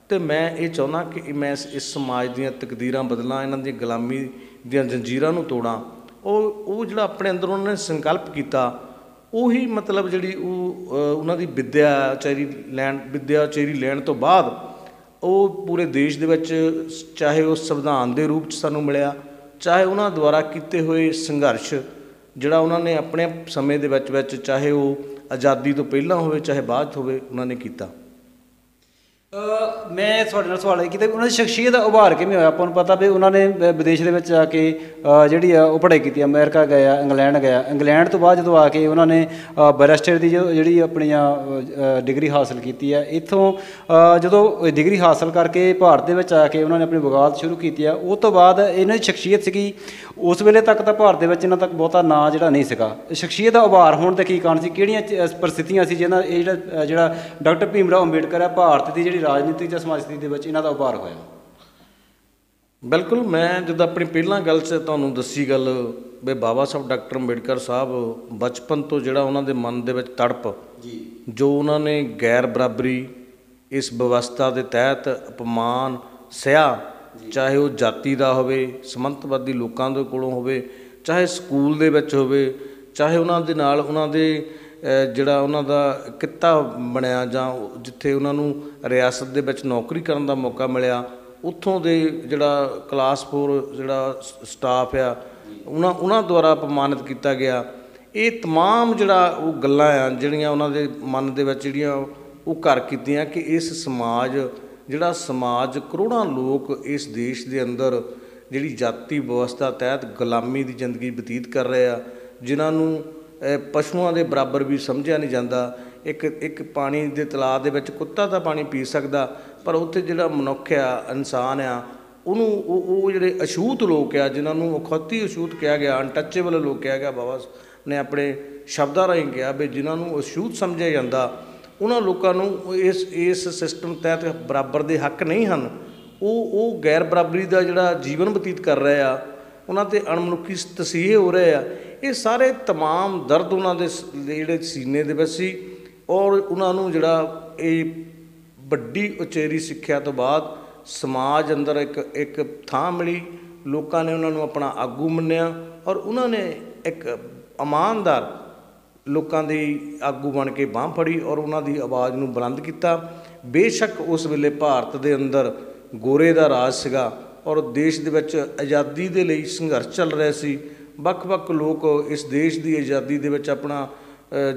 ਅਤੇ ਮੈਂ ਇਹ ਚਾਹੁੰਦਾ ਕਿ ਮੈਂ ਇਸ ਸਮਾਜ ਦੀਆਂ ਤਕਦੀਰਾਂ ਬਦਲਾਂ, ਇਹਨਾਂ ਦੀ ਗੁਲਾਮੀ ਦੀਆਂ ਜੰਜੀਰਾਂ ਨੂੰ ਤੋੜਾਂ। ਉਹ ਜਿਹੜਾ ਆਪਣੇ ਅੰਦਰ ਉਹਨਾਂ ਨੇ ਸੰਕਲਪ ਕੀਤਾ, ਉਹੀ ਮਤਲਬ ਜਿਹੜੀ ਉਹਨਾਂ ਦੀ ਵਿੱਦਿਆ ਉਚੇਰੀ ਲੈਣ ਤੋਂ ਬਾਅਦ ਉਹ ਪੂਰੇ ਦੇਸ਼ ਦੇ ਵਿੱਚ, ਚਾਹੇ ਉਹ ਸੰਵਿਧਾਨ ਦੇ ਰੂਪ 'ਚ ਸਾਨੂੰ ਮਿਲਿਆ, ਚਾਹੇ ਉਹਨਾਂ ਦੁਆਰਾ ਕੀਤੇ ਹੋਏ ਸੰਘਰਸ਼ ਜਿਹੜਾ ਉਹਨਾਂ ਨੇ ਆਪਣੇ ਸਮੇਂ ਦੇ ਵਿੱਚ ਚਾਹੇ ਉਹ ਆਜ਼ਾਦੀ ਤੋਂ ਪਹਿਲਾਂ ਹੋਵੇ ਚਾਹੇ ਬਾਅਦ 'ਚ ਹੋਵੇ, ਉਹਨਾਂ ਨੇ ਕੀਤਾ। ਮੈਂ ਤੁਹਾਡੇ ਨਾਲ ਸਵਾਲ ਇਹ ਕੀਤਾ ਵੀ ਉਹਨਾਂ ਦੀ ਸ਼ਖਸੀਅਤ ਦਾ ਉਭਾਰ ਕਿਵੇਂ ਹੋਇਆ? ਆਪਾਂ ਨੂੰ ਪਤਾ ਵੀ ਉਹਨਾਂ ਨੇ ਵਿਦੇਸ਼ ਦੇ ਵਿੱਚ ਆ ਕੇ ਜਿਹੜੀ ਆ ਉਹ ਪੜ੍ਹਾਈ ਕੀਤੀ, ਅਮਰੀਕਾ ਗਿਆ, ਇੰਗਲੈਂਡ ਤੋਂ ਬਾਅਦ ਜਦੋਂ ਆ ਕੇ ਉਹਨਾਂ ਨੇ ਬੈਰਿਸਟਰ ਦੀ ਜਿਹੜੀ ਆਪਣੀਆਂ ਡਿਗਰੀ ਹਾਸਲ ਕੀਤੀ ਹੈ। ਇੱਥੋਂ ਜਦੋਂ ਡਿਗਰੀ ਹਾਸਲ ਕਰਕੇ ਭਾਰਤ ਦੇ ਵਿੱਚ ਆ ਕੇ ਉਹਨਾਂ ਨੇ ਆਪਣੀ ਵਕਾਲਤ ਸ਼ੁਰੂ ਕੀਤੀ ਆ। ਉਹ ਤੋਂ ਬਾਅਦ ਇਹਨਾਂ ਦੀ ਸ਼ਖਸੀਅਤ ਸੀਗੀ, ਉਸ ਵੇਲੇ ਤੱਕ ਤਾਂ ਭਾਰਤ ਦੇ ਵਿੱਚ ਇਹਨਾਂ ਤੱਕ ਬਹੁਤਾ ਨਾਂ ਜਿਹੜਾ ਨਹੀਂ ਸੀਗਾ। ਸ਼ਖਸੀਅਤ ਦਾ ਉਭਾਰ ਹੋਣ ਦੇ ਕੀ ਕਾਰਨ ਸੀ? ਕਿਹੜੀਆਂ ਪਰਿਸਥਿਤੀਆਂ ਸੀ ਜਿਹਨਾਂ ਇਹ ਜਿਹੜਾ ਡਾਕਟਰ ਭੀਮ ਰਾਓ ਅੰਬੇਡਕਰ ਹੈ, ਭਾਰਤ ਦੀ ਜਿਹੜੀ ਰਾਜਨੀਤਿਕ ਜਾਂ ਸਮਾਜ ਸਥਿਤੀ ਦੇ ਵਿੱਚ ਇਹਨਾਂ ਦਾ ਉਭਾਰ ਹੋਇਆ? ਬਿਲਕੁਲ, ਮੈਂ ਜਦੋਂ ਆਪਣੀ ਪਹਿਲਾਂ ਗੱਲ 'ਚ ਤੁਹਾਨੂੰ ਦੱਸੀ ਗੱਲ ਵੀ ਬਾਬਾ ਸਾਹਿਬ ਡਾਕਟਰ ਅੰਬੇਡਕਰ ਸਾਹਿਬ ਬਚਪਨ ਤੋਂ ਜਿਹੜਾ ਉਹਨਾਂ ਦੇ ਮਨ ਦੇ ਵਿੱਚ ਤੜਪ ਜੋ ਉਹਨਾਂ ਨੇ ਗੈਰ ਬਰਾਬਰੀ ਇਸ ਵਿਵਸਥਾ ਦੇ ਤਹਿਤ ਅਪਮਾਨ ਸਹਿਆ, ਚਾਹੇ ਉਹ ਜਾਤੀ ਦਾ ਹੋਵੇ, ਸਮੰਤਵਾਦੀ ਲੋਕਾਂ ਦੇ ਕੋਲੋਂ ਹੋਵੇ, ਚਾਹੇ ਸਕੂਲ ਦੇ ਵਿੱਚ ਹੋਵੇ, ਚਾਹੇ ਉਹਨਾਂ ਦੇ ਨਾਲ ਉਹਨਾਂ ਦੇ ਜਿਹੜਾ ਉਹਨਾਂ ਦਾ ਕਿੱਤਾ ਬਣਿਆ ਜਾਂ ਜਿੱਥੇ ਉਹਨਾਂ ਨੂੰ ਰਿਆਸਤ ਦੇ ਵਿੱਚ ਨੌਕਰੀ ਕਰਨ ਦਾ ਮੌਕਾ ਮਿਲਿਆ, ਉੱਥੋਂ ਦੇ ਜਿਹੜਾ ਕਲਾਸ 4 ਜਿਹੜਾ ਸਟਾਫ ਆ ਉਹਨਾਂ ਦੁਆਰਾ ਅਪਮਾਨਿਤ ਕੀਤਾ ਗਿਆ। ਇਹ ਤਮਾਮ ਜਿਹੜਾ ਉਹ ਗੱਲਾਂ ਆ ਜਿਹੜੀਆਂ ਉਹਨਾਂ ਦੇ ਮਨ ਦੇ ਵਿੱਚ ਜਿਹੜੀਆਂ ਉਹ ਘਰ ਕੀਤੀਆਂ ਕਿ ਇਸ ਸਮਾਜ ਕਰੋੜਾਂ ਲੋਕ ਇਸ ਦੇਸ਼ ਦੇ ਅੰਦਰ ਜਿਹੜੀ ਜਾਤੀ ਵਿਵਸਥਾ ਤਹਿਤ ਗੁਲਾਮੀ ਦੀ ਜ਼ਿੰਦਗੀ ਬਤੀਤ ਕਰ ਰਹੇ ਆ, ਜਿਨ੍ਹਾਂ ਨੂੰ ਪਸ਼ੂਆਂ ਦੇ ਬਰਾਬਰ ਵੀ ਸਮਝਿਆ ਨਹੀਂ ਜਾਂਦਾ। ਇੱਕ ਪਾਣੀ ਦੇ ਤਲਾਅ ਦੇ ਵਿੱਚ ਕੁੱਤਾ ਤਾਂ ਪਾਣੀ ਪੀ ਸਕਦਾ, ਪਰ ਉੱਥੇ ਜਿਹੜਾ ਮਨੁੱਖ ਆ, ਇਨਸਾਨ ਆ, ਉਹਨੂੰ ਉਹ ਜਿਹੜੇ ਅਛੂਤ ਲੋਕ ਆ, ਜਿਨ੍ਹਾਂ ਨੂੰ ਅਖੌਤੀ ਅਛੂਤ ਕਿਹਾ ਗਿਆ, ਅਨਟੱਚੇਬਲ ਲੋਕ ਕਿਹਾ ਗਿਆ, ਬਾਬਾ ਨੇ ਆਪਣੇ ਸ਼ਬਦਾਂ ਰਾਹੀਂ ਕਿਹਾ ਵੀ ਜਿਨ੍ਹਾਂ ਨੂੰ ਅਛੂਤ ਸਮਝਿਆ ਜਾਂਦਾ, ਉਹਨਾਂ ਲੋਕਾਂ ਨੂੰ ਇਸ ਸਿਸਟਮ ਤਹਿਤ ਬਰਾਬਰ ਦੇ ਹੱਕ ਨਹੀਂ ਹਨ। ਉਹ ਗੈਰ ਬਰਾਬਰੀ ਦਾ ਜਿਹੜਾ ਜੀਵਨ ਬਤੀਤ ਕਰ ਰਹੇ ਆ, ਉਹਨਾਂ 'ਤੇ ਅਣਮਨੁੱਖੀ ਤਸੀਹੇ ਹੋ ਰਹੇ ਆ। ਇਹ ਸਾਰੇ ਤਮਾਮ ਦਰਦ ਉਹਨਾਂ ਦੇ ਜਿਹੜੇ ਸੀਨੇ ਦੇ ਵਿੱਚ ਸੀ। ਔਰ ਉਹਨਾਂ ਨੂੰ ਜਿਹੜਾ ਇਹ ਵੱਡੀ ਉਚੇਰੀ ਸਿੱਖਿਆ ਤੋਂ ਬਾਅਦ ਸਮਾਜ ਅੰਦਰ ਇੱਕ ਥਾਂ ਮਿਲੀ, ਲੋਕਾਂ ਨੇ ਉਹਨਾਂ ਨੂੰ ਆਪਣਾ ਆਗੂ ਮੰਨਿਆ, ਔਰ ਉਹਨਾਂ ਨੇ ਇੱਕ ਇਮਾਨਦਾਰ ਲੋਕਾਂ ਦੀ ਆਗੂ ਬਣ ਕੇ ਬਾਂਹ ਫੜੀ ਔਰ ਉਹਨਾਂ ਦੀ ਆਵਾਜ਼ ਨੂੰ ਬੁਲੰਦ ਕੀਤਾ। ਬੇਸ਼ੱਕ ਉਸ ਵੇਲੇ ਭਾਰਤ ਦੇ ਅੰਦਰ ਗੋਰੇ ਦਾ ਰਾਜ ਸੀਗਾ ਔਰ ਦੇਸ਼ ਦੇ ਵਿੱਚ ਆਜ਼ਾਦੀ ਦੇ ਲਈ ਸੰਘਰਸ਼ ਚੱਲ ਰਿਹਾ ਸੀ, ਵੱਖ-ਵੱਖ ਲੋਕ ਇਸ ਦੇਸ਼ ਦੀ ਆਜ਼ਾਦੀ ਦੇ ਵਿੱਚ ਆਪਣਾ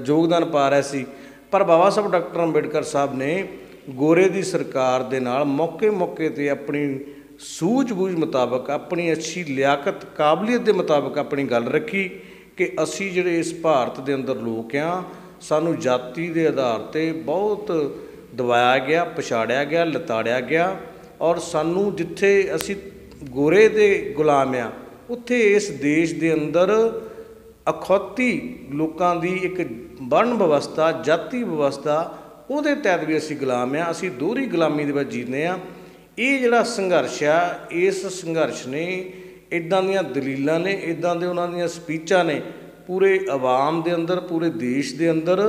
ਯੋਗਦਾਨ ਪਾ ਰਹੇ ਸੀ। ਪਰ ਬਾਬਾ ਸਾਹਿਬ ਡਾਕਟਰ ਅੰਬੇਡਕਰ ਸਾਹਿਬ ਨੇ ਗੋਰੇ ਦੀ ਸਰਕਾਰ ਦੇ ਨਾਲ ਮੌਕੇ 'ਤੇ ਆਪਣੀ ਸੂਝ-ਬੂਝ ਮੁਤਾਬਕ, ਆਪਣੀ ਅੱਛੀ ਲਿਆਕਤ ਕਾਬਲੀਅਤ ਦੇ ਮੁਤਾਬਕ ਆਪਣੀ ਗੱਲ ਰੱਖੀ ਕਿ ਅਸੀਂ ਜਿਹੜੇ ਇਸ ਭਾਰਤ ਦੇ ਅੰਦਰ ਲੋਕ ਆ, ਸਾਨੂੰ ਜਾਤੀ ਦੇ ਆਧਾਰ 'ਤੇ ਬਹੁਤ ਦਬਾਇਆ ਗਿਆ, ਪਛਾੜਿਆ ਗਿਆ, ਲਤਾੜਿਆ ਗਿਆ, ਔਰ ਸਾਨੂੰ ਜਿੱਥੇ ਅਸੀਂ ਗੋਰੇ ਦੇ ਗੁਲਾਮ ਆ, ਉੱਥੇ ਇਸ ਦੇਸ਼ ਦੇ ਅੰਦਰ ਅਖੌਤੀ ਲੋਕਾਂ ਦੀ ਇੱਕ ਵਰਣ ਵਿਵਸਥਾ, ਜਾਤੀ ਵਿਵਸਥਾ, ਉਹਦੇ ਤਹਿਤ ਵੀ ਅਸੀਂ ਗੁਲਾਮ ਆ। ਅਸੀਂ ਦੋਹਰੀ ਗੁਲਾਮੀ ਦੇ ਵਿੱਚ ਜੀਂਦੇ ਹਾਂ। ਇਹ ਜਿਹੜਾ ਸੰਘਰਸ਼ ਆ, ਇਸ ਸੰਘਰਸ਼ ਨੇ ਇੱਦਾਂ ਦੀਆਂ ਦਲੀਲਾਂ ਨੇ, ਇੱਦਾਂ ਦੇ ਉਹਨਾਂ ਦੀਆਂ ਸਪੀਚਾਂ ਨੇ ਪੂਰੇ ਆਵਾਮ ਦੇ ਅੰਦਰ, ਪੂਰੇ ਦੇਸ਼ ਦੇ ਅੰਦਰ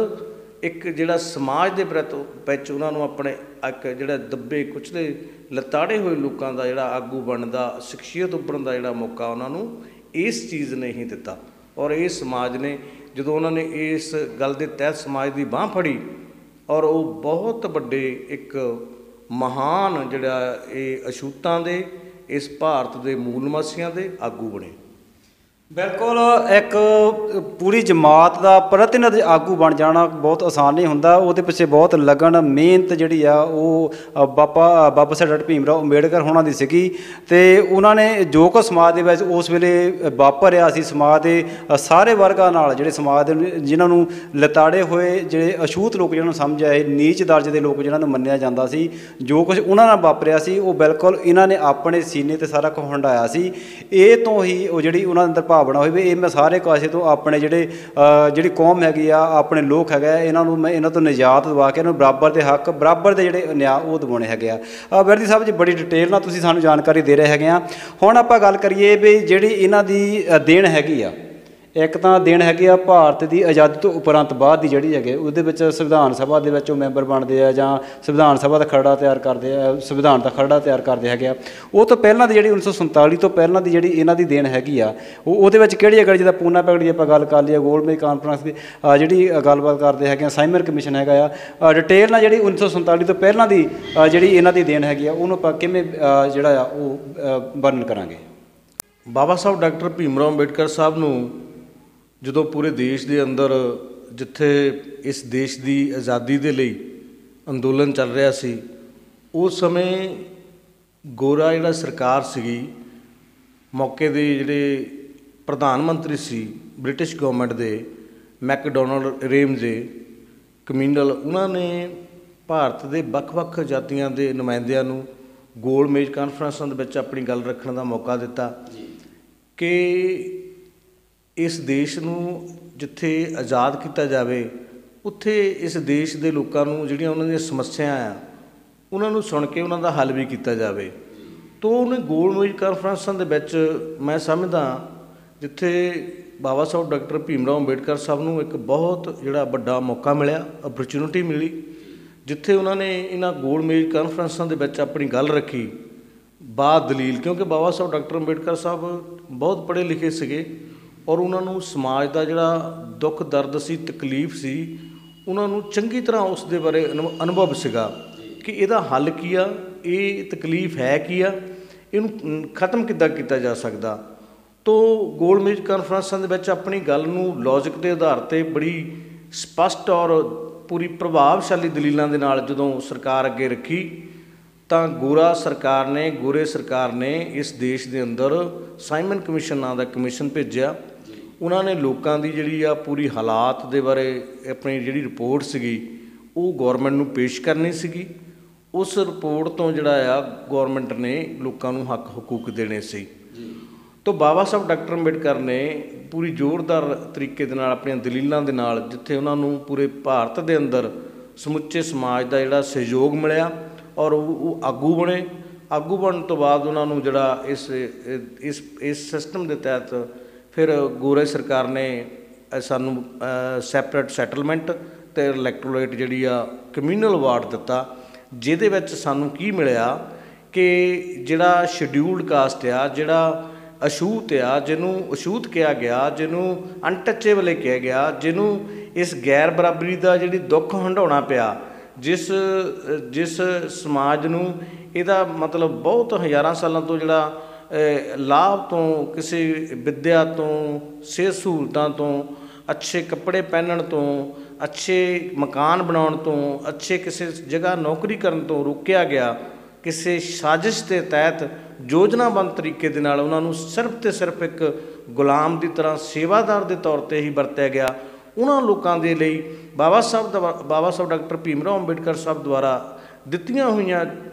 ਇੱਕ ਜਿਹੜਾ ਸਮਾਜ ਦੇ ਵਿੱਚ ਉਹਨਾਂ ਨੂੰ ਆਪਣੇ ਇੱਕ ਜਿਹੜਾ ਦੱਬੇ ਕੁਚਲੇ ਲਤਾੜੇ ਹੋਏ ਲੋਕਾਂ ਦਾ ਜਿਹੜਾ ਆਗੂ ਬਣਨ ਦਾ, ਸ਼ਖਸੀਅਤ ਉੱਭਰਨ ਦਾ ਜਿਹੜਾ ਮੌਕਾ ਉਹਨਾਂ ਨੂੰ ਇਸ ਚੀਜ਼ ਨੇ ਹੀ ਦਿੱਤਾ। ਔਰ ਇਹ ਸਮਾਜ ਨੇ ਜਦੋਂ ਉਹਨਾਂ ਨੇ ਇਸ ਗੱਲ ਦੇ ਤਹਿਤ ਸਮਾਜ ਦੀ ਬਾਂਹ ਫੜੀ ਔਰ ਉਹ ਬਹੁਤ ਵੱਡੇ ਇੱਕ ਮਹਾਨ ਜਿਹੜਾ ਇਹ ਅਛੂਤਾਂ ਦੇ, ਇਸ ਭਾਰਤ ਦੇ ਮੂਲ ਨਿਵਾਸੀਆਂ ਦੇ ਆਗੂ ਬਣੇ। ਬਿਲਕੁਲ, ਇੱਕ ਪੂਰੀ ਜਮਾਤ ਦਾ ਪ੍ਰਤੀਨਿਧ ਆਗੂ ਬਣ ਜਾਣਾ ਬਹੁਤ ਆਸਾਨ ਨਹੀਂ ਹੁੰਦਾ। ਉਹਦੇ ਪਿੱਛੇ ਬਹੁਤ ਲਗਨ, ਮਿਹਨਤ ਜਿਹੜੀ ਆ ਉਹ ਬਾਬਾ ਸਾਹਿਬ ਡਾਕਟਰ ਭੀਮ ਰਾਓ ਅੰਬੇਡਕਰ ਹੋਣਾ ਦੀ ਸੀਗੀ। ਅਤੇ ਉਹਨਾਂ ਨੇ ਜੋ ਕੁ ਸਮਾਜ ਦੇ ਵਿੱਚ ਉਸ ਵੇਲੇ ਵਾਪਰਿਆ ਸੀ, ਸਮਾਜ ਦੇ ਸਾਰੇ ਵਰਗਾਂ ਨਾਲ, ਜਿਹੜੇ ਸਮਾਜ ਦੇ ਜਿਨ੍ਹਾਂ ਨੂੰ ਲਤਾੜੇ ਹੋਏ, ਜਿਹੜੇ ਅਛੂਤ ਲੋਕ ਜਿਹਨਾਂ ਨੂੰ ਸਮਝ ਆਏ, ਨੀਚ ਦਰਜੇ ਦੇ ਲੋਕ ਜਿਹਨਾਂ ਨੂੰ ਮੰਨਿਆ ਜਾਂਦਾ ਸੀ, ਜੋ ਕੁਝ ਉਹਨਾਂ ਨਾਲ ਵਾਪਰਿਆ ਸੀ ਉਹ ਬਿਲਕੁਲ ਇਹਨਾਂ ਨੇ ਆਪਣੇ ਸੀਨੇ 'ਤੇ ਸਾਰਾ ਕੁਝ ਹੰਢਾਇਆ ਸੀ। ਇਹ ਤੋਂ ਹੀ ਉਹ ਜਿਹੜੀ ਉਹਨਾਂ ਦੇ ਅੰਦਰ ਭਾਵਨਾ ਹੋਈ ਵੀ ਇਹ ਮੈਂ ਸਾਰੇ ਕਾਸੇ ਤੋਂ ਆਪਣੇ ਜਿਹੜੀ ਕੌਮ ਹੈਗੀ ਆ, ਆਪਣੇ ਲੋਕ ਹੈਗਾ, ਇਹਨਾਂ ਨੂੰ ਮੈਂ ਇਹਨਾਂ ਤੋਂ ਨਿਜਾਤ ਦਵਾ ਕੇ ਇਹਨਾਂ ਨੂੰ ਬਰਾਬਰ ਦੇ ਹੱਕ, ਬਰਾਬਰ ਦੇ ਜਿਹੜੇ ਨਿਆਂ ਉਹ ਦਿਵਾਉਣੇ ਹੈਗੇ ਆ। ਵਿਰਦੀ ਸਾਹਿਬ ਜੀ, ਬੜੀ ਡਿਟੇਲ ਨਾਲ ਤੁਸੀਂ ਸਾਨੂੰ ਜਾਣਕਾਰੀ ਦੇ ਰਹੇ ਹੈਗੇ ਆ। ਹੁਣ ਆਪਾਂ ਗੱਲ ਕਰੀਏ ਵੀ ਜਿਹੜੀ ਇਹਨਾਂ ਦੀ ਦੇਣ ਹੈਗੀ ਆ, ਇੱਕ ਤਾਂ ਦੇਣ ਹੈਗੀ ਆ ਭਾਰਤ ਦੀ ਆਜ਼ਾਦੀ ਤੋਂ ਉਪਰੰਤ ਬਾਅਦ ਦੀ ਜਿਹੜੀ ਹੈਗੇ, ਉਹਦੇ ਵਿੱਚ ਸੰਵਿਧਾਨ ਸਭਾ ਦੇ ਵਿੱਚ ਉਹ ਮੈਂਬਰ ਬਣਦੇ ਆ ਜਾਂ ਸੰਵਿਧਾਨ ਸਭਾ ਦਾ ਖਰੜਾ ਤਿਆਰ ਕਰਦੇ ਆ, ਸੰਵਿਧਾਨ ਦਾ ਖਰੜਾ ਤਿਆਰ ਕਰਦੇ ਹੈਗੇ ਆ। ਉਹ ਤੋਂ ਪਹਿਲਾਂ ਦੀ ਜਿਹੜੀ 1947 ਤੋਂ ਪਹਿਲਾਂ ਦੀ ਜਿਹੜੀ ਇਹਨਾਂ ਦੀ ਦੇਣ ਹੈਗੀ ਆ, ਉਹਦੇ ਵਿੱਚ ਕਿਹੜੀ ਅਗਰ ਜਿੱਦਾਂ ਪੂਨਾ ਪੈਕਟ ਦੀ ਆਪਾਂ ਗੱਲ ਕਰ ਲਈਏ, ਗੋਲਮੇਜ ਕਾਨਫਰੰਸ ਦੀ ਜਿਹੜੀ ਗੱਲਬਾਤ ਕਰਦੇ ਹੈਗੇ ਆ, ਸਾਈਮਰ ਕਮਿਸ਼ਨ ਹੈਗਾ ਆ, ਡਿਟੇਲ ਨਾਲ ਜਿਹੜੀ 1947 ਤੋਂ ਪਹਿਲਾਂ ਦੀ ਜਿਹੜੀ ਇਹਨਾਂ ਦੀ ਦੇਣ ਹੈਗੀ ਆ, ਉਹਨੂੰ ਆਪਾਂ ਕਿਵੇਂ ਜਿਹੜਾ ਆ ਉਹ ਵਰਣਨ ਕਰਾਂਗੇ। ਬਾਬਾ ਸਾਹਿਬ ਡਾਕਟਰ ਭੀਮ ਰਾਓ ਅੰਬੇਡਕਰ ਸਾਹਿਬ ਨੂੰ ਜਦੋਂ ਪੂਰੇ ਦੇਸ਼ ਦੇ ਅੰਦਰ, ਜਿੱਥੇ ਇਸ ਦੇਸ਼ ਦੀ ਆਜ਼ਾਦੀ ਦੇ ਲਈ ਅੰਦੋਲਨ ਚੱਲ ਰਿਹਾ ਸੀ, ਉਸ ਸਮੇਂ ਗੋਰਾ ਜਿਹੜਾ ਸਰਕਾਰ ਸੀਗੀ, ਮੌਕੇ ਦੇ ਜਿਹੜੇ ਪ੍ਰਧਾਨ ਮੰਤਰੀ ਸੀ ਬ੍ਰਿਟਿਸ਼ ਗੌਰਮੈਂਟ ਦੇ, ਮੈਕਡੋਨਲਡ ਰੇਮਜ਼ ਦੇ ਕਮਿਊਨਲ, ਉਹਨਾਂ ਨੇ ਭਾਰਤ ਦੇ ਵੱਖ-ਵੱਖ ਜਾਤੀਆਂ ਦੇ ਨੁਮਾਇੰਦਿਆਂ ਨੂੰ ਗੋਲ ਮੇਜ਼ ਕਾਨਫਰੰਸਾਂ ਦੇ ਵਿੱਚ ਆਪਣੀ ਗੱਲ ਰੱਖਣ ਦਾ ਮੌਕਾ ਦਿੱਤਾ ਕਿ ਇਸ ਦੇਸ਼ ਨੂੰ ਜਿੱਥੇ ਆਜ਼ਾਦ ਕੀਤਾ ਜਾਵੇ, ਉੱਥੇ ਇਸ ਦੇਸ਼ ਦੇ ਲੋਕਾਂ ਨੂੰ ਜਿਹੜੀਆਂ ਉਹਨਾਂ ਦੀਆਂ ਸਮੱਸਿਆ ਆ, ਉਹਨਾਂ ਨੂੰ ਸੁਣ ਕੇ ਉਹਨਾਂ ਦਾ ਹੱਲ ਵੀ ਕੀਤਾ ਜਾਵੇ। ਤੋ ਉਹਨੇ ਗੋਲ ਮੇਜ਼ ਕਾਨਫਰੰਸਾਂ ਦੇ ਵਿੱਚ ਮੈਂ ਸਮਝਦਾ ਜਿੱਥੇ ਬਾਬਾ ਸਾਹਿਬ ਡਾਕਟਰ ਭੀਮ ਰਾਓ ਅੰਬੇਡਕਰ ਸਾਹਿਬ ਨੂੰ ਇੱਕ ਬਹੁਤ ਜਿਹੜਾ ਵੱਡਾ ਮੌਕਾ ਮਿਲਿਆ, ਅਪਰਚੁਨਿਟੀ ਮਿਲੀ, ਜਿੱਥੇ ਉਹਨਾਂ ਨੇ ਇਹਨਾਂ ਗੋਲ ਮੇਜ਼ ਕਾਨਫਰੰਸਾਂ ਦੇ ਵਿੱਚ ਆਪਣੀ ਗੱਲ ਰੱਖੀ ਬਾਦ ਦਲੀਲ, ਕਿਉਂਕਿ ਬਾਬਾ ਸਾਹਿਬ ਡਾਕਟਰ ਅੰਬੇਡਕਰ ਸਾਹਿਬ ਬਹੁਤ ਪੜ੍ਹੇ ਲਿਖੇ ਸੀਗੇ ਔਰ ਉਹਨਾਂ ਨੂੰ ਸਮਾਜ ਦਾ ਜਿਹੜਾ ਦੁੱਖ ਦਰਦ ਸੀ, ਤਕਲੀਫ ਸੀ, ਉਹਨਾਂ ਨੂੰ ਚੰਗੀ ਤਰ੍ਹਾਂ ਉਸ ਦੇ ਬਾਰੇ ਅਨੁਭਵ ਸੀਗਾ ਕਿ ਇਹਦਾ ਹੱਲ ਕੀ ਆ, ਇਹ ਤਕਲੀਫ ਹੈ ਕੀ ਆ, ਇਹਨੂੰ ਖਤਮ ਕਿੱਦਾਂ ਕੀਤਾ ਜਾ ਸਕਦਾ। ਤੋ ਗੋਲ ਮੇਜ਼ ਕਾਨਫਰੰਸਾਂ ਦੇ ਵਿੱਚ ਆਪਣੀ ਗੱਲ ਨੂੰ ਲੌਜਿਕ ਦੇ ਆਧਾਰ 'ਤੇ ਬੜੀ ਸਪਸ਼ਟ ਔਰ ਪੂਰੀ ਪ੍ਰਭਾਵਸ਼ਾਲੀ ਦਲੀਲਾਂ ਦੇ ਨਾਲ ਜਦੋਂ ਸਰਕਾਰ ਅੱਗੇ ਰੱਖੀ, ਤਾਂ ਗੋਰੇ ਸਰਕਾਰ ਨੇ ਇਸ ਦੇਸ਼ ਦੇ ਅੰਦਰ ਸਾਈਮਨ ਕਮਿਸ਼ਨ ਨਾਂ ਦਾ ਕਮਿਸ਼ਨ ਭੇਜਿਆ। ਉਹਨਾਂ ਨੇ ਲੋਕਾਂ ਦੀ ਜਿਹੜੀ ਆ ਪੂਰੀ ਹਾਲਾਤ ਦੇ ਬਾਰੇ ਆਪਣੀ ਜਿਹੜੀ ਰਿਪੋਰਟ ਸੀਗੀ ਉਹ ਗੌਰਮੈਂਟ ਨੂੰ ਪੇਸ਼ ਕਰਨੀ ਸੀਗੀ। ਉਸ ਰਿਪੋਰਟ ਤੋਂ ਜਿਹੜਾ ਆ ਗੌਰਮੈਂਟ ਨੇ ਲੋਕਾਂ ਨੂੰ ਹੱਕ ਹਕੂਕ ਦੇਣੇ ਸੀ। ਤਾਂ ਬਾਬਾ ਸਾਹਿਬ ਡਾਕਟਰ ਅੰਬੇਡਕਰ ਨੇ ਪੂਰੀ ਜ਼ੋਰਦਾਰ ਤਰੀਕੇ ਦੇ ਨਾਲ ਆਪਣੀਆਂ ਦਲੀਲਾਂ ਦੇ ਨਾਲ, ਜਿੱਥੇ ਉਹਨਾਂ ਨੂੰ ਪੂਰੇ ਭਾਰਤ ਦੇ ਅੰਦਰ ਸਮੁੱਚੇ ਸਮਾਜ ਦਾ ਜਿਹੜਾ ਸਹਿਯੋਗ ਮਿਲਿਆ ਔਰ ਉਹ ਆਗੂ ਬਣੇ। ਆਗੂ ਬਣਨ ਤੋਂ ਬਾਅਦ ਉਹਨਾਂ ਨੂੰ ਜਿਹੜਾ ਇਸ ਸਿਸਟਮ ਦੇ ਤਹਿਤ ਫਿਰ ਗੋਰੇ ਸਰਕਾਰ ਨੇ ਸਾਨੂੰ ਸੈਪਰੇਟ ਸੈਟਲਮੈਂਟ ਅਤੇ ਇਲੈਕਟੋਰੇਟ ਜਿਹੜੀ ਆ ਕਮਿਊਨਲ ਅਵਾਰਡ ਦਿੱਤਾ, ਜਿਹਦੇ ਵਿੱਚ ਸਾਨੂੰ ਕੀ ਮਿਲਿਆ ਕਿ ਜਿਹੜਾ ਸ਼ਡਿਊਲਡ ਕਾਸਟ ਆ, ਜਿਹੜਾ ਅਛੂਤ ਆ, ਜਿਹਨੂੰ ਅਛੂਤ ਕਿਹਾ ਗਿਆ, ਜਿਹਨੂੰ ਅਨਟੱਚੇਬਲ ਕਿਹਾ ਗਿਆ, ਜਿਹਨੂੰ ਇਸ ਗੈਰ ਬਰਾਬਰੀ ਦਾ ਜਿਹੜੀ ਦੁੱਖ ਹੰਢਾਉਣਾ ਪਿਆ, ਜਿਸ ਸਮਾਜ ਨੂੰ ਇਹਦਾ ਮਤਲਬ ਬਹੁਤ ਹਜ਼ਾਰਾਂ ਸਾਲਾਂ ਤੋਂ ਜਿਹੜਾ ਲਾਭ ਤੋਂ, ਕਿਸੇ ਵਿੱਦਿਆ ਤੋਂ, ਸਿਹਤ ਸਹੂਲਤਾਂ ਤੋਂ, ਅੱਛੇ ਕੱਪੜੇ ਪਹਿਨਣ ਤੋਂ, ਅੱਛੇ ਮਕਾਨ ਬਣਾਉਣ ਤੋਂ, ਅੱਛੇ ਕਿਸੇ ਜਗ੍ਹਾ ਨੌਕਰੀ ਕਰਨ ਤੋਂ ਰੋਕਿਆ ਗਿਆ, ਕਿਸੇ ਸਾਜ਼ਿਸ਼ ਦੇ ਤਹਿਤ ਯੋਜਨਾਬੰਦ ਤਰੀਕੇ ਦੇ ਨਾਲ ਉਹਨਾਂ ਨੂੰ ਸਿਰਫ ਅਤੇ ਸਿਰਫ ਇੱਕ ਗੁਲਾਮ ਦੀ ਤਰ੍ਹਾਂ ਸੇਵਾਦਾਰ ਦੇ ਤੌਰ 'ਤੇ ਹੀ ਵਰਤਿਆ ਗਿਆ। ਉਹਨਾਂ ਲੋਕਾਂ ਦੇ ਲਈ ਬਾਬਾ ਸਾਹਿਬ ਡਾਕਟਰ ਭੀਮ ਰਾਓ ਅੰਬੇਡਕਰ ਸਾਹਿਬ ਦੁਆਰਾ ਦਿੱਤੀਆਂ ਹੋਈਆਂ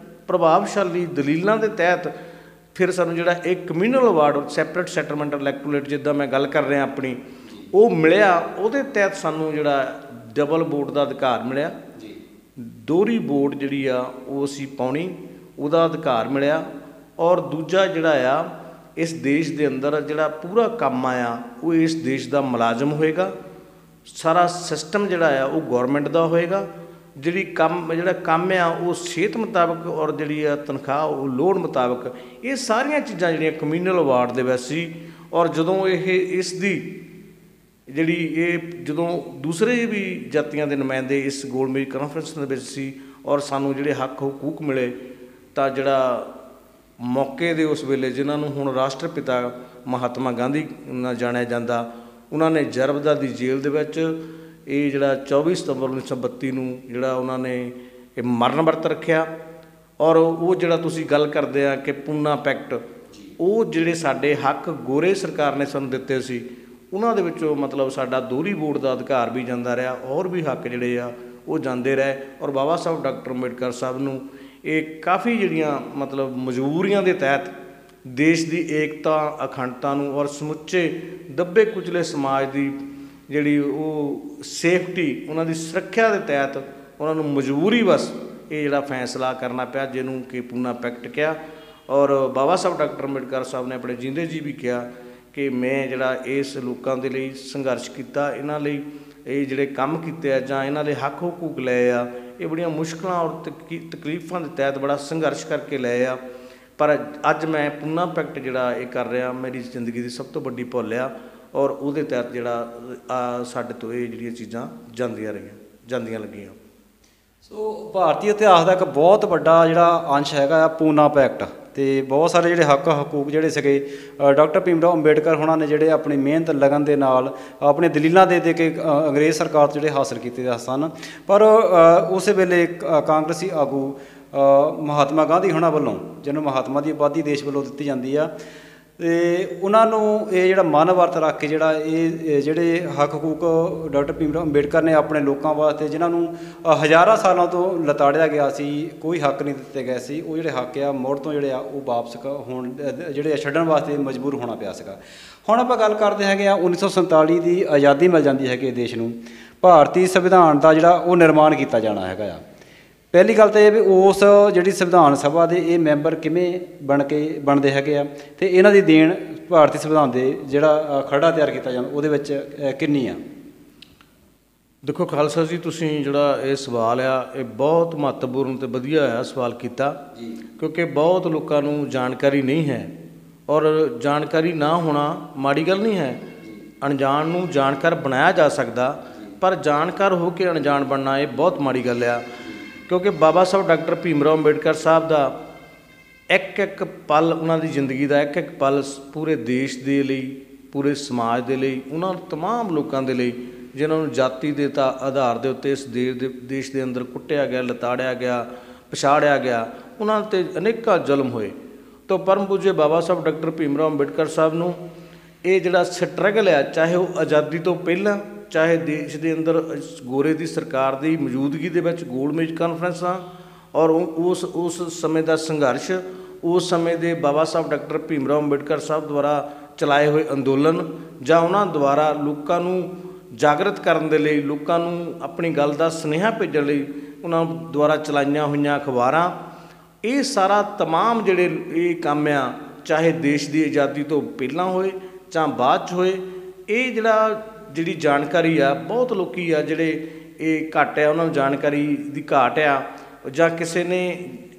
ਪ੍ਰਭਾਵਸ਼ਾਲੀ ਦਲੀਲਾਂ ਦੇ ਤਹਿਤ ਫਿਰ ਸਾਨੂੰ ਜਿਹੜਾ ਇੱਕ communal award separate settlement electorate, ਜਿੱਦਾਂ ਮੈਂ ਗੱਲ ਕਰ ਰਿਹਾ ਆਪਣੀ, ਉਹ ਮਿਲਿਆ। ਉਹਦੇ ਤਹਿਤ ਸਾਨੂੰ ਜਿਹੜਾ ਡਬਲ ਵੋਟ ਦਾ ਅਧਿਕਾਰ ਮਿਲਿਆ, ਦੋਹਰੀ ਵੋਟ ਜਿਹੜੀ ਆ ਉਹ ਅਸੀਂ ਪਾਉਣੀ, ਉਹਦਾ ਅਧਿਕਾਰ ਮਿਲਿਆ। ਔਰ ਦੂਜਾ ਜਿਹੜਾ ਆ, ਇਸ ਦੇਸ਼ ਦੇ ਅੰਦਰ ਜਿਹੜਾ ਪੂਰਾ ਕੰਮ ਆਇਆ ਉਹ ਇਸ ਦੇਸ਼ ਦਾ ਮੁਲਾਜ਼ਮ ਹੋਏਗਾ ਸਾਰਾ ਸਿਸਟਮ ਜਿਹੜਾ ਆ ਉਹ ਗੌਰਮੈਂਟ ਦਾ ਹੋਏਗਾ। ਜਿਹੜਾ ਕੰਮ ਆ ਉਹ ਸਿਹਤ ਮੁਤਾਬਕ ਔਰ ਜਿਹੜੀ ਆ ਤਨਖਾਹ ਉਹ ਲੋੜ ਮੁਤਾਬਕ, ਇਹ ਸਾਰੀਆਂ ਚੀਜ਼ਾਂ ਜਿਹੜੀਆਂ ਕਮਿਊਨਲ ਅਵਾਰਡ ਦੇ ਵਿੱਚ ਸੀ। ਔਰ ਜਦੋਂ ਇਸ ਦੀ ਜਦੋਂ ਦੂਸਰੇ ਵੀ ਜਾਤੀਆਂ ਦੇ ਨੁਮਾਇੰਦੇ ਇਸ ਗੋਲਮੇਜ਼ ਕਾਨਫਰੰਸ ਦੇ ਵਿੱਚ ਸੀ ਔਰ ਸਾਨੂੰ ਜਿਹੜੇ ਹੱਕ ਹਕੂਕ ਮਿਲੇ, ਤਾਂ ਜਿਹੜਾ ਮੌਕੇ ਦੇ ਉਸ ਵੇਲੇ ਜਿਨ੍ਹਾਂ ਨੂੰ ਹੁਣ ਰਾਸ਼ਟਰਪਿਤਾ ਮਹਾਤਮਾ ਗਾਂਧੀ ਨਾਲ ਜਾਣਿਆ ਜਾਂਦਾ, ਉਹਨਾਂ ਨੇ ਜਰਬਦਾ ਦੀ ਜੇਲ੍ਹ ਦੇ ਵਿੱਚ ਇਹ ਜਿਹੜਾ 24 ਸਤੰਬਰ 1932 ਨੂੰ ਜਿਹੜਾ ਉਹਨਾਂ ਨੇ ਇਹ ਮਰਨ ਵਰਤ ਰੱਖਿਆ। ਔਰ ਉਹ ਜਿਹੜਾ ਤੁਸੀਂ ਗੱਲ ਕਰਦੇ ਆ ਕਿ ਪੂਨਾ ਪੈਕਟ, ਉਹ ਜਿਹੜੇ ਸਾਡੇ ਹੱਕ ਗੋਰੇ ਸਰਕਾਰ ਨੇ ਸਾਨੂੰ ਦਿੱਤੇ ਸੀ, ਉਹਨਾਂ ਦੇ ਵਿੱਚੋਂ ਮਤਲਬ ਸਾਡਾ ਦੋਹਰੀ ਵੋਟ ਦਾ ਅਧਿਕਾਰ ਵੀ ਜਾਂਦਾ ਰਿਹਾ, ਹੋਰ ਵੀ ਹੱਕ ਜਿਹੜੇ ਆ ਉਹ ਜਾਂਦੇ ਰਹੇ। ਔਰ ਬਾਬਾ ਸਾਹਿਬ ਡਾਕਟਰ ਅੰਬੇਡਕਰ ਸਾਹਿਬ ਨੂੰ ਇਹ ਕਾਫੀ ਜਿਹੜੀਆਂ ਮਤਲਬ ਮਜਬੂਰੀਆਂ ਦੇ ਤਹਿਤ ਦੇਸ਼ ਦੀ ਏਕਤਾ ਅਖੰਡਤਾ ਨੂੰ ਔਰ ਸਮੁੱਚੇ ਦੱਬੇ ਕੁਚਲੇ ਸਮਾਜ ਦੀ ਜਿਹੜੀ ਉਹ ਸੇਫਟੀ, ਉਹਨਾਂ ਦੀ ਸੁਰੱਖਿਆ ਦੇ ਤਹਿਤ ਉਹਨਾਂ ਨੂੰ ਮਜਬੂਰੀ ਬਸ ਇਹ ਜਿਹੜਾ ਫੈਸਲਾ ਕਰਨਾ ਪਿਆ, ਜਿਹਨੂੰ ਕਿ ਪੂਨਾ ਪੈਕਟ ਕਿਹਾ। ਔਰ ਬਾਬਾ ਸਾਹਿਬ ਡਾਕਟਰ ਅੰਬੇਡਕਰ ਸਾਹਿਬ ਨੇ ਆਪਣੇ ਜਿੰਦੇ ਜੀ ਵੀ ਕਿਹਾ ਕਿ ਮੈਂ ਜਿਹੜਾ ਇਸ ਲੋਕਾਂ ਦੇ ਲਈ ਸੰਘਰਸ਼ ਕੀਤਾ, ਇਹਨਾਂ ਲਈ ਇਹ ਜਿਹੜੇ ਕੰਮ ਕੀਤੇ ਆ ਜਾਂ ਇਹਨਾਂ ਦੇ ਹੱਕ ਹਕੂਕ ਲਏ ਆ, ਇਹ ਬੜੀਆਂ ਮੁਸ਼ਕਲਾਂ ਔਰ ਤਕਲੀਫਾਂ ਦੇ ਤਹਿਤ ਬੜਾ ਸੰਘਰਸ਼ ਕਰਕੇ ਲਏ ਆ। ਪਰ ਅੱਜ ਮੈਂ ਪੂਨਾ ਪੈਕਟ ਜਿਹੜਾ ਇਹ ਕਰ ਰਿਹਾ, ਮੇਰੀ ਜ਼ਿੰਦਗੀ ਦੀ ਸਭ ਤੋਂ ਵੱਡੀ ਭੁੱਲ ਆ। ਔਰ ਉਹਦੇ ਤਹਿਤ ਜਿਹੜਾ ਸਾਡੇ ਤੋਂ ਇਹ ਜਿਹੜੀਆਂ ਚੀਜ਼ਾਂ ਜਾਂਦੀਆਂ ਲੱਗੀਆਂ। ਸੋ ਭਾਰਤੀ ਇਤਿਹਾਸ ਦਾ ਇੱਕ ਬਹੁਤ ਵੱਡਾ ਜਿਹੜਾ ਅੰਸ਼ ਹੈਗਾ ਆ ਪੂਨਾ ਪੈਕਟ, ਅਤੇ ਬਹੁਤ ਸਾਰੇ ਜਿਹੜੇ ਹੱਕ ਹਕੂਕ ਜਿਹੜੇ ਸੀਗੇ ਡਾਕਟਰ ਭੀਮ ਰਾਓ ਅੰਬੇਡਕਰ ਹੋਣਾ ਨੇ ਜਿਹੜੇ ਆਪਣੀ ਮਿਹਨਤ ਲਗਨ ਦੇ ਨਾਲ ਆਪਣੇ ਦਲੀਲਾਂ ਦੇ ਕੇ ਅੰਗਰੇਜ਼ ਸਰਕਾਰ ਤੋਂ ਜਿਹੜੇ ਹਾਸਲ ਕੀਤੇ ਸਨ। ਪਰ ਉਸੇ ਵੇਲੇ ਕਾਂਗਰਸੀ ਆਗੂ ਮਹਾਤਮਾ ਗਾਂਧੀ ਹੋਣਾ ਵੱਲੋਂ, ਜਿਹਨੂੰ ਮਹਾਤਮਾ ਦੀ ਉਪਾਧੀ ਦੇਸ਼ ਵੱਲੋਂ ਦਿੱਤੀ ਜਾਂਦੀ ਆ, ਅਤੇ ਉਹਨਾਂ ਨੂੰ ਇਹ ਜਿਹੜਾ ਮਨ ਵਰਤ ਰੱਖ ਕੇ ਇਹ ਜਿਹੜੇ ਹੱਕ ਹਕੂਕ ਡਾਕਟਰ ਭੀਮ ਰਾਓ ਅੰਬੇਡਕਰ ਨੇ ਆਪਣੇ ਲੋਕਾਂ ਵਾਸਤੇ, ਜਿਨ੍ਹਾਂ ਨੂੰ ਹਜ਼ਾਰਾਂ ਸਾਲਾਂ ਤੋਂ ਲਤਾੜਿਆ ਗਿਆ ਸੀ, ਕੋਈ ਹੱਕ ਨਹੀਂ ਦਿੱਤੇ ਗਏ ਸੀ, ਉਹ ਜਿਹੜੇ ਹੱਕ ਆ ਮੁੜ ਤੋਂ ਜਿਹੜੇ ਆ ਉਹ ਵਾਪਸ ਹੋਣ ਜਿਹੜੇ ਛੱਡਣ ਵਾਸਤੇ ਮਜਬੂਰ ਹੋਣਾ ਪਿਆ ਸੀਗਾ। ਹੁਣ ਆਪਾਂ ਗੱਲ ਕਰਦੇ ਹੈਗੇ ਆ 1947 ਦੀ ਆਜ਼ਾਦੀ ਮਿਲ ਜਾਂਦੀ ਹੈਗੀ ਦੇਸ਼ ਨੂੰ, ਭਾਰਤੀ ਸੰਵਿਧਾਨ ਦਾ ਜਿਹੜਾ ਉਹ ਨਿਰਮਾਣ ਕੀਤਾ ਜਾਣਾ ਹੈਗਾ ਆ। ਪਹਿਲੀ ਗੱਲ ਤਾਂ ਇਹ ਵੀ ਉਸ ਜਿਹੜੀ ਸੰਵਿਧਾਨ ਸਭਾ ਦੇ ਇਹ ਮੈਂਬਰ ਕਿਵੇਂ ਬਣਦੇ ਹੈਗੇ ਆ, ਅਤੇ ਇਹਨਾਂ ਦੀ ਦੇਣ ਭਾਰਤੀ ਸੰਵਿਧਾਨ ਦੇ ਜਿਹੜਾ ਖਰੜਾ ਤਿਆਰ ਕੀਤਾ ਜਾਂਦਾ ਉਹਦੇ ਵਿੱਚ ਕਿੰਨੀ ਆ। ਦੇਖੋ ਖਾਲਸਾ ਜੀ, ਤੁਸੀਂ ਜਿਹੜਾ ਇਹ ਸਵਾਲ ਆ ਇਹ ਬਹੁਤ ਮਹੱਤਵਪੂਰਨ ਅਤੇ ਵਧੀਆ ਆ ਸਵਾਲ ਕੀਤਾ, ਕਿਉਂਕਿ ਬਹੁਤ ਲੋਕਾਂ ਨੂੰ ਜਾਣਕਾਰੀ ਨਹੀਂ ਹੈ। ਔਰ ਜਾਣਕਾਰੀ ਨਾ ਹੋਣਾ ਮਾੜੀ ਗੱਲ ਨਹੀਂ ਹੈ, ਅਣਜਾਣ ਨੂੰ ਜਾਣਕਾਰ ਬਣਾਇਆ ਜਾ ਸਕਦਾ, ਪਰ ਜਾਣਕਾਰ ਹੋ ਕੇ ਅਣਜਾਣ ਬਣਨਾ ਇਹ ਬਹੁਤ ਮਾੜੀ ਗੱਲ ਆ। ਕਿਉਂਕਿ ਬਾਬਾ ਸਾਹਿਬ ਡਾਕਟਰ ਭੀਮ ਰਾਓ ਅੰਬੇਡਕਰ ਸਾਹਿਬ ਦਾ ਇੱਕ ਇੱਕ ਪਲ, ਉਹਨਾਂ ਦੀ ਜ਼ਿੰਦਗੀ ਦਾ ਇੱਕ ਇੱਕ ਪਲ ਪੂਰੇ ਦੇਸ਼ ਦੇ ਲਈ, ਪੂਰੇ ਸਮਾਜ ਦੇ ਲਈ, ਉਹਨਾਂ ਤਮਾਮ ਲੋਕਾਂ ਦੇ ਲਈ ਜਿਨ੍ਹਾਂ ਨੂੰ ਜਾਤੀ ਦੇ ਆਧਾਰ ਦੇ ਉੱਤੇ ਇਸ ਦੇਸ਼ ਦੇ ਅੰਦਰ ਕੁੱਟਿਆ ਗਿਆ, ਲਤਾੜਿਆ ਗਿਆ, ਪਛਾੜਿਆ ਗਿਆ, ਉਹਨਾਂ 'ਤੇ ਅਨੇਕਾਂ ਜ਼ੁਲਮ ਹੋਏ। ਤਾਂ ਪਰਮ ਪੂਜੇ ਬਾਬਾ ਸਾਹਿਬ ਡਾਕਟਰ ਭੀਮ ਰਾਓ ਅੰਬੇਡਕਰ ਸਾਹਿਬ ਨੂੰ ਇਹ ਜਿਹੜਾ ਸਟਰਗਲ ਆ, ਚਾਹੇ ਉਹ ਆਜ਼ਾਦੀ ਤੋਂ ਪਹਿਲਾਂ, ਚਾਹੇ ਦੇਸ਼ ਦੇ ਅੰਦਰ ਗੋਰੇ ਦੀ ਸਰਕਾਰ ਦੀ ਮੌਜੂਦਗੀ ਦੇ ਵਿੱਚ ਗੋਲਮੇਜ਼ ਕਾਨਫਰੰਸਾਂ ਔਰ ਉਸ ਸਮੇਂ ਦਾ ਸੰਘਰਸ਼, ਉਸ ਸਮੇਂ ਦੇ ਬਾਬਾ ਸਾਹਿਬ ਡਾਕਟਰ ਭੀਮ ਰਾਓ ਅੰਬੇਡਕਰ ਸਾਹਿਬ ਦੁਆਰਾ ਚਲਾਏ ਹੋਏ ਅੰਦੋਲਨ, ਜਾਂ ਉਹਨਾਂ ਦੁਆਰਾ ਲੋਕਾਂ ਨੂੰ ਜਾਗਰਤ ਕਰਨ ਦੇ ਲਈ, ਲੋਕਾਂ ਨੂੰ ਆਪਣੀ ਗੱਲ ਦਾ ਸੁਨੇਹਾ ਭੇਜਣ ਲਈ ਉਹਨਾਂ ਦੁਆਰਾ ਚਲਾਈਆਂ ਹੋਈਆਂ ਅਖਬਾਰਾਂ, ਇਹ ਸਾਰਾ ਤਮਾਮ ਜਿਹੜੇ ਇਹ ਕੰਮ ਆ, ਚਾਹੇ ਦੇਸ਼ ਦੀ ਆਜ਼ਾਦੀ ਤੋਂ ਪਹਿਲਾਂ ਹੋਏ ਜਾਂ ਬਾਅਦ 'ਚ ਹੋਏ, ਇਹ ਜਿਹੜੀ ਜਾਣਕਾਰੀ ਆ ਬਹੁਤ ਲੋਕੀ ਆ ਜਿਹੜੇ ਇਹ ਘੱਟ ਆ, ਉਹਨਾਂ ਨੂੰ ਜਾਣਕਾਰੀ ਦੀ ਘਾਟ ਆ, ਜਾਂ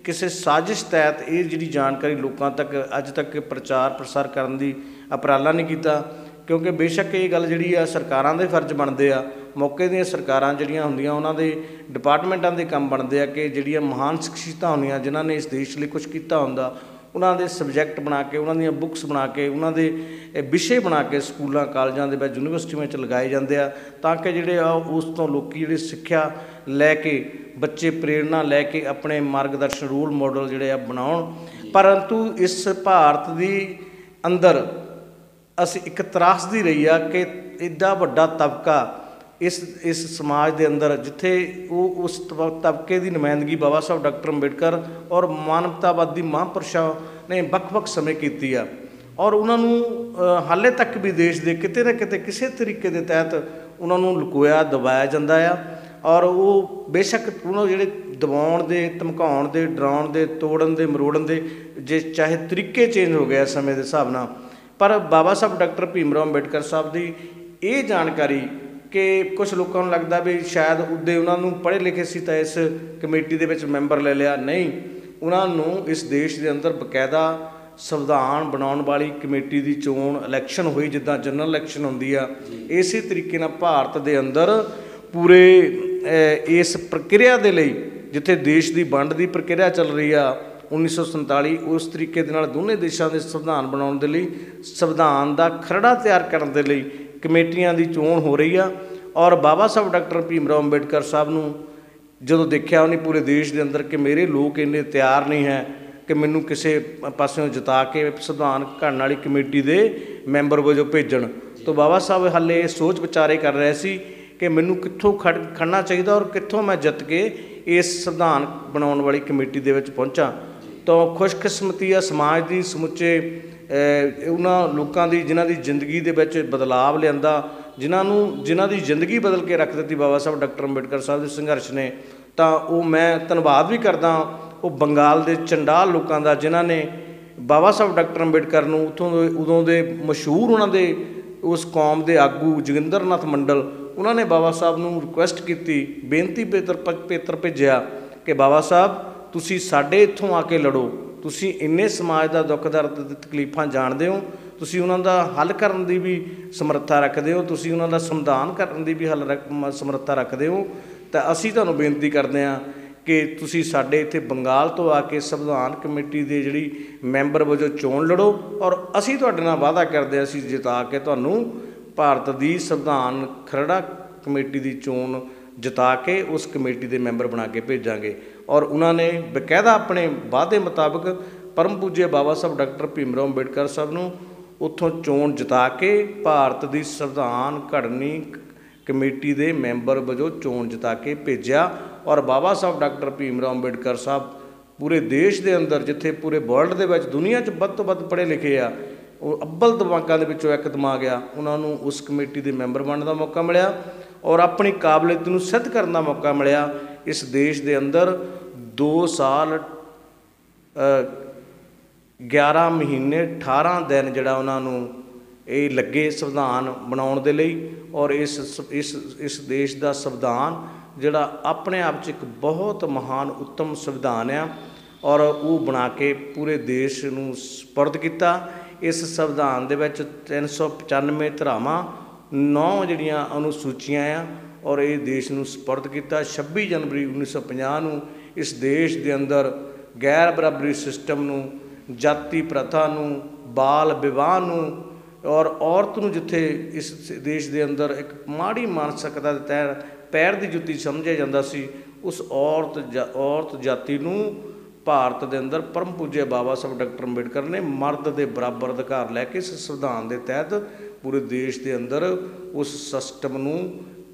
ਕਿਸੇ ਸਾਜ਼ਿਸ਼ ਤਹਿਤ ਇਹ ਜਿਹੜੀ ਜਾਣਕਾਰੀ ਲੋਕਾਂ ਤੱਕ ਅੱਜ ਤੱਕ ਪ੍ਰਚਾਰ ਪ੍ਰਸਾਰ ਕਰਨ ਦੀ ਉਪਰਾਲਾ ਨਹੀਂ ਕੀਤਾ। ਕਿਉਂਕਿ ਬੇਸ਼ੱਕ ਇਹ ਗੱਲ ਜਿਹੜੀ ਆ ਸਰਕਾਰਾਂ ਦੇ ਫਰਜ਼ ਬਣਦੇ ਆ, ਮੌਕੇ ਦੀਆਂ ਸਰਕਾਰਾਂ ਜਿਹੜੀਆਂ ਹੁੰਦੀਆਂ ਉਹਨਾਂ ਦੇ ਡਿਪਾਰਟਮੈਂਟਾਂ ਦੇ ਕੰਮ ਬਣਦੇ ਆ ਕਿ ਜਿਹੜੀਆਂ ਮਹਾਨ ਸ਼ਖਸੀਅਤਾਂ ਹੁੰਦੀਆਂ ਜਿਨ੍ਹਾਂ ਨੇ ਇਸ ਦੇਸ਼ ਲਈ ਕੁਛ ਕੀਤਾ ਹੁੰਦਾ, ਉਹਨਾਂ ਦੇ ਸਬਜੈਕਟ ਬਣਾ ਕੇ, ਉਹਨਾਂ ਦੀਆਂ ਬੁੱਕਸ ਬਣਾ ਕੇ, ਉਹਨਾਂ ਦੇ ਵਿਸ਼ੇ ਬਣਾ ਕੇ ਸਕੂਲਾਂ ਕਾਲਜਾਂ ਦੇ ਵਿੱਚ ਯੂਨੀਵਰਸਿਟੀਆਂ ਵਿੱਚ ਲਗਾਏ ਜਾਂਦੇ ਆ, ਤਾਂ ਕਿ ਜਿਹੜੇ ਆ ਉਸ ਤੋਂ ਲੋਕ ਜਿਹੜੇ ਸਿੱਖਿਆ ਲੈ ਕੇ, ਬੱਚੇ ਪ੍ਰੇਰਨਾ ਲੈ ਕੇ ਆਪਣੇ ਮਾਰਗਦਰਸ਼ਨ ਰੋਲ ਮਾਡਲ ਜਿਹੜੇ ਆ ਬਣਾਉਣ। ਪਰੰਤੂ ਇਸ ਭਾਰਤ ਦੀ ਅੰਦਰ ਅਸੀਂ ਇੱਕ ਤਰਾਸਦੀ ਰਹੀ ਆ ਕਿ ਇੱਡਾ ਵੱਡਾ ਤਬਕਾ ਇਸ ਸਮਾਜ ਦੇ ਅੰਦਰ, ਜਿੱਥੇ ਉਸ ਤਬਕੇ ਦੀ ਨੁਮਾਇੰਦਗੀ ਬਾਬਾ ਸਾਹਿਬ ਡਾਕਟਰ ਅੰਬੇਡਕਰ ਔਰ ਮਾਨਵਤਾਵਾਦੀ ਮਹਾਂਪੁਰਸ਼ਾਂ ਨੇ ਵੱਖ-ਵੱਖ ਸਮੇਂ ਕੀਤੀ ਆ, ਔਰ ਉਹਨਾਂ ਨੂੰ ਹਾਲੇ ਤੱਕ ਵੀ ਦੇਸ਼ ਦੇ ਕਿਤੇ ਨਾ ਕਿਤੇ ਕਿਸੇ ਤਰੀਕੇ ਦੇ ਤਹਿਤ ਉਹਨਾਂ ਨੂੰ ਲੁਕੋਇਆ ਦਬਾਇਆ ਜਾਂਦਾ ਆ। ਔਰ ਉਹ ਬੇਸ਼ੱਕ ਉਹਨਾਂ ਜਿਹੜੇ ਦਬਾਉਣ ਦੇ, ਧਮਕਾਉਣ ਦੇ, ਡਰਾਉਣ ਦੇ, ਤੋੜਨ ਦੇ, ਮਰੋੜਨ ਦੇ ਜੇ ਚਾਹੇ ਤਰੀਕੇ ਚੇਂਜ ਹੋ ਗਏ ਸਮੇਂ ਦੇ ਹਿਸਾਬ ਨਾਲ, ਪਰ ਬਾਬਾ ਸਾਹਿਬ ਡਾਕਟਰ ਭੀਮ ਰਾਓ ਅੰਬੇਡਕਰ ਸਾਹਿਬ ਦੀ ਇਹ ਜਾਣਕਾਰੀ ਕਿ ਕੁਝ ਲੋਕਾਂ ਨੂੰ ਲੱਗਦਾ ਵੀ ਸ਼ਾਇਦ ਉੱਦੇ ਉਹਨਾਂ ਨੂੰ ਪੜ੍ਹੇ ਲਿਖੇ ਸੀ ਤਾਂ ਇਸ ਕਮੇਟੀ ਦੇ ਵਿੱਚ ਮੈਂਬਰ ਲੈ ਲਿਆ। ਨਹੀਂ, ਉਹਨਾਂ ਨੂੰ ਇਸ ਦੇਸ਼ ਦੇ ਅੰਦਰ ਬਕਾਇਦਾ ਸੰਵਿਧਾਨ ਬਣਾਉਣ ਵਾਲੀ ਕਮੇਟੀ ਦੀ ਚੋਣ ਇਲੈਕਸ਼ਨ ਹੋਈ, ਜਿੱਦਾਂ ਜਨਰਲ ਇਲੈਕਸ਼ਨ ਹੁੰਦੀ ਆ, ਇਸੇ ਤਰੀਕੇ ਨਾਲ ਭਾਰਤ ਦੇ ਅੰਦਰ ਪੂਰੇ ਇਸ ਪ੍ਰਕਿਰਿਆ ਦੇ ਲਈ, ਜਿੱਥੇ ਦੇਸ਼ ਦੀ ਵੰਡ ਦੀ ਪ੍ਰਕਿਰਿਆ ਚੱਲ ਰਹੀ ਆ 1947, ਉਸ ਤਰੀਕੇ ਦੇ ਨਾਲ ਦੋਨੇ ਦੇਸ਼ਾਂ ਦੇ ਸੰਵਿਧਾਨ ਬਣਾਉਣ ਦੇ ਲਈ, ਸੰਵਿਧਾਨ ਦਾ ਖਰੜਾ ਤਿਆਰ ਕਰਨ ਦੇ ਲਈ ਕਮੇਟੀਆਂ ਦੀ ਚੋਣ ਹੋ ਰਹੀ ਆ। ਔਰ ਬਾਬਾ ਸਾਹਿਬ ਡਾਕਟਰ ਭੀਮ ਰਾਓ ਅੰਬੇਡਕਰ ਸਾਹਿਬ ਨੂੰ ਜਦੋਂ ਦੇਖਿਆ ਉਹਨੇ ਪੂਰੇ ਦੇਸ਼ ਦੇ ਅੰਦਰ ਕਿ ਮੇਰੇ ਲੋਕ ਇੰਨੇ ਤਿਆਰ ਨਹੀਂ ਹੈ ਕਿ ਮੈਨੂੰ ਕਿਸੇ ਪਾਸਿਓਂ ਜਿਤਾ ਕੇ ਸੰਵਿਧਾਨ ਘੜਨ ਵਾਲੀ ਕਮੇਟੀ ਦੇ ਮੈਂਬਰ ਵਜੋਂ ਭੇਜਣ, ਤਾਂ ਬਾਬਾ ਸਾਹਿਬ ਹਾਲੇ ਇਹ ਸੋਚ ਵਿਚਾਰੇ ਕਰ ਰਹੇ ਸੀ ਕਿ ਮੈਨੂੰ ਕਿੱਥੋਂ ਖੜਨਾ ਚਾਹੀਦਾ ਔਰ ਕਿੱਥੋਂ ਮੈਂ ਜਿੱਤ ਕੇ ਇਸ ਸੰਵਿਧਾਨ ਬਣਾਉਣ ਵਾਲੀ ਕਮੇਟੀ ਦੇ ਵਿੱਚ ਪਹੁੰਚਾਂ। ਤਾਂ ਖੁਸ਼ਕਿਸਮਤੀ ਆ ਸਮਾਜ ਦੀ, ਸਮੁੱਚੇ ਉਹਨਾਂ ਲੋਕਾਂ ਦੀ ਜਿਨ੍ਹਾਂ ਦੀ ਜ਼ਿੰਦਗੀ ਦੇ ਵਿੱਚ ਬਦਲਾਵ ਲਿਆਂਦਾ, ਜਿਨ੍ਹਾਂ ਦੀ ਜ਼ਿੰਦਗੀ ਬਦਲ ਕੇ ਰੱਖ ਦਿੱਤੀ ਬਾਬਾ ਸਾਹਿਬ ਡਾਕਟਰ ਅੰਬੇਡਕਰ ਸਾਹਿਬ ਦੇ ਸੰਘਰਸ਼ ਨੇ। ਤਾਂ ਉਹ ਮੈਂ ਧੰਨਵਾਦ ਵੀ ਕਰਦਾ ਉਹ ਬੰਗਾਲ ਦੇ ਚੰਡਾਲ ਲੋਕਾਂ ਦਾ, ਜਿਨ੍ਹਾਂ ਨੇ ਬਾਬਾ ਸਾਹਿਬ ਡਾਕਟਰ ਅੰਬੇਡਕਰ ਨੂੰ ਉਦੋਂ ਦੇ ਮਸ਼ਹੂਰ ਉਹਨਾਂ ਦੇ ਉਸ ਕੌਮ ਦੇ ਆਗੂ ਜੋਗਿੰਦਰ ਨਾਥ ਮੰਡਲ, ਉਹਨਾਂ ਨੇ ਬਾਬਾ ਸਾਹਿਬ ਨੂੰ ਰਿਕੁਐਸਟ ਕੀਤੀ, ਬੇਨਤੀ ਪੇਤਰ ਭੇਜਿਆ ਕਿ ਬਾਬਾ ਸਾਹਿਬ ਤੁਸੀਂ ਸਾਡੇ ਇੱਥੋਂ ਆ ਕੇ ਲੜੋ, ਤੁਸੀਂ ਇੰਨੇ ਸਮਾਜ ਦਾ ਦੁੱਖ ਦਰਦ ਤਕਲੀਫਾਂ ਜਾਣਦੇ ਹੋ, ਤੁਸੀਂ ਉਹਨਾਂ ਦਾ ਹੱਲ ਕਰਨ ਦੀ ਵੀ ਸਮਰੱਥਾ ਰੱਖਦੇ ਹੋ, ਤੁਸੀਂ ਉਹਨਾਂ ਦਾ ਸੰਵਿਧਾਨ ਕਰਨ ਦੀ ਵੀ ਸਮਰੱਥਾ ਰੱਖਦੇ ਹੋ, ਤਾਂ ਅਸੀਂ ਤੁਹਾਨੂੰ ਬੇਨਤੀ ਕਰਦੇ ਹਾਂ ਕਿ ਤੁਸੀਂ ਸਾਡੇ ਇੱਥੇ ਬੰਗਾਲ ਤੋਂ ਆ ਕੇ ਸੰਵਿਧਾਨ ਕਮੇਟੀ ਦੇ ਜਿਹੜੀ ਮੈਂਬਰ ਵਜੋਂ ਚੋਣ ਲੜੋ, ਔਰ ਅਸੀਂ ਤੁਹਾਡੇ ਨਾਲ ਵਾਅਦਾ ਕਰਦੇ ਹਾਂ ਅਸੀਂ ਜਿਤਾ ਕੇ ਤੁਹਾਨੂੰ ਭਾਰਤ ਦੀ ਸੰਵਿਧਾਨ ਖਰੜਾ ਕਮੇਟੀ ਦੀ ਚੋਣ ਜਿਤਾ ਕੇ ਉਸ ਕਮੇਟੀ ਦੇ ਮੈਂਬਰ ਬਣਾ ਕੇ ਭੇਜਾਂਗੇ। ਔਰ ਉਹਨਾਂ ਨੇ ਬਕਾਇਦਾ ਆਪਣੇ ਵਾਅਦੇ ਮੁਤਾਬਕ ਪਰਮ ਪੂਜਯ ਬਾਬਾ ਸਾਹਿਬ ਡਾਕਟਰ ਭੀਮ ਰਾਓ ਅੰਬੇਡਕਰ ਸਾਹਿਬ ਨੂੰ ਉੱਥੋਂ ਚੋਣ ਜਿਤਾ ਕੇ ਭਾਰਤ ਦੀ ਸੰਵਿਧਾਨ ਘੜਨੀ ਕਮੇਟੀ ਦੇ ਮੈਂਬਰ ਵਜੋਂ ਚੋਣ ਜਿਤਾ ਕੇ ਭੇਜਿਆ। ਔਰ ਬਾਬਾ ਸਾਹਿਬ ਡਾਕਟਰ ਭੀਮ ਰਾਓ ਅੰਬੇਡਕਰ ਸਾਹਿਬ ਪੂਰੇ ਦੇਸ਼ ਦੇ ਅੰਦਰ, ਜਿੱਥੇ ਪੂਰੇ ਵਰਲਡ ਦੇ ਵਿੱਚ ਦੁਨੀਆ 'ਚ ਵੱਧ ਤੋਂ ਵੱਧ ਪੜ੍ਹੇ ਲਿਖੇ ਆ, ਉਹ ਅੱਵਲ ਦਿਮਾਗਾਂ ਦੇ ਵਿੱਚੋਂ ਇੱਕ ਦਿਮਾਗ ਆ, ਉਹਨਾਂ ਨੂੰ ਉਸ ਕਮੇਟੀ ਦੇ ਮੈਂਬਰ ਬਣਨ ਦਾ ਮੌਕਾ ਮਿਲਿਆ ਔਰ ਆਪਣੀ ਕਾਬਲੀਅਤ ਨੂੰ ਸਿੱਧ ਕਰਨ ਦਾ ਮੌਕਾ ਮਿਲਿਆ। ਇਸ ਦੇਸ਼ ਦੇ ਅੰਦਰ 2 ਸਾਲ 11 ਮਹੀਨੇ 18 ਦਿਨ ਜਿਹੜਾ ਉਹਨਾਂ ਨੂੰ ਇਹ ਲੱਗੇ ਸੰਵਿਧਾਨ ਬਣਾਉਣ ਦੇ ਲਈ। ਔਰ ਇਸ ਦੇਸ਼ ਦਾ ਸੰਵਿਧਾਨ ਜਿਹੜਾ ਆਪਣੇ ਆਪ 'ਚ ਇੱਕ ਬਹੁਤ ਮਹਾਨ ਉੱਤਮ ਸੰਵਿਧਾਨ ਆ, ਔਰ ਉਹ ਬਣਾ ਕੇ ਪੂਰੇ ਦੇਸ਼ ਨੂੰ ਸਪੁਰਦ ਕੀਤਾ। ਇਸ ਸੰਵਿਧਾਨ ਦੇ ਵਿੱਚ 395 ਧਾਰਾਵਾਂ, 9 ਜਿਹੜੀਆਂ ਅਨੁਸੂਚੀਆਂ ਆ, ਔਰ ਇਹ ਦੇਸ਼ ਨੂੰ ਸਪੁਰਦ ਕੀਤਾ। 26 ਜਨਵਰੀ 1950 ਨੂੰ ਇਸ ਦੇਸ਼ ਦੇ ਅੰਦਰ ਗੈਰ ਬਰਾਬਰੀ ਸਿਸਟਮ ਨੂੰ, ਜਾਤੀ ਪ੍ਰਥਾ ਨੂੰ, ਬਾਲ ਵਿਵਾਹ ਨੂੰ ਔਰ ਔਰਤ ਨੂੰ, ਜਿੱਥੇ ਇਸ ਦੇਸ਼ ਦੇ ਅੰਦਰ ਇੱਕ ਮਾੜੀ ਮਾਨਸਿਕਤਾ ਦੇ ਤਹਿਤ ਪੈਰ ਦੀ ਜੁੱਤੀ ਸਮਝਿਆ ਜਾਂਦਾ ਸੀ, ਉਸ ਔਰਤ ਜਾਤੀ ਨੂੰ ਭਾਰਤ ਦੇ ਅੰਦਰ ਪਰਮ ਪੂਜਯ ਬਾਬਾ ਸਾਹਿਬ ਡਾਕਟਰ ਅੰਬੇਡਕਰ ਨੇ ਮਰਦ ਦੇ ਬਰਾਬਰ ਅਧਿਕਾਰ ਲੈ ਕੇ ਇਸ ਸੰਵਿਧਾਨ ਦੇ ਤਹਿਤ ਪੂਰੇ ਦੇਸ਼ ਦੇ ਅੰਦਰ ਉਸ ਸਿਸਟਮ ਨੂੰ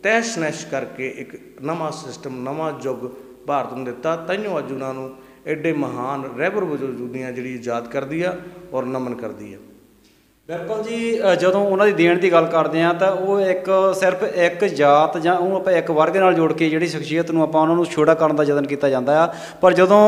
ਤਹਿਸ ਨਹਿਸ ਕਰਕੇ ਇੱਕ ਨਵਾਂ ਸਿਸਟਮ, ਨਵਾਂ ਯੁੱਗ ਭਾਰਤ ਨੂੰ ਦਿੱਤਾ। ਤਾਈਓ ਅੱਜ ਉਹਨਾਂ ਨੂੰ ਐਡੇ ਮਹਾਨ ਰਹਿਬਰ ਵਜੋਂ ਦੁਨੀਆ ਜਿਹੜੀ ਯਾਦ ਕਰਦੀ ਆ ਔਰ ਨਮਨ ਕਰਦੀ ਆ। ਬਿਲਕੁਲ ਜੀ, ਜਦੋਂ ਉਹਨਾਂ ਦੀ ਦੇਣ ਦੀ ਗੱਲ ਕਰਦੇ ਹਾਂ ਤਾਂ ਉਹ ਸਿਰਫ ਇੱਕ ਜਾਤ ਜਾਂ ਉਹ ਆਪਾਂ ਇੱਕ ਵਰਗ ਨਾਲ ਜੋੜ ਕੇ ਜਿਹੜੀ ਸ਼ਖਸੀਅਤ ਨੂੰ ਆਪਾਂ ਉਹਨਾਂ ਨੂੰ ਛੋਟਾ ਕਰਨ ਦਾ ਯਤਨ ਕੀਤਾ ਜਾਂਦਾ ਆ। ਪਰ ਜਦੋਂ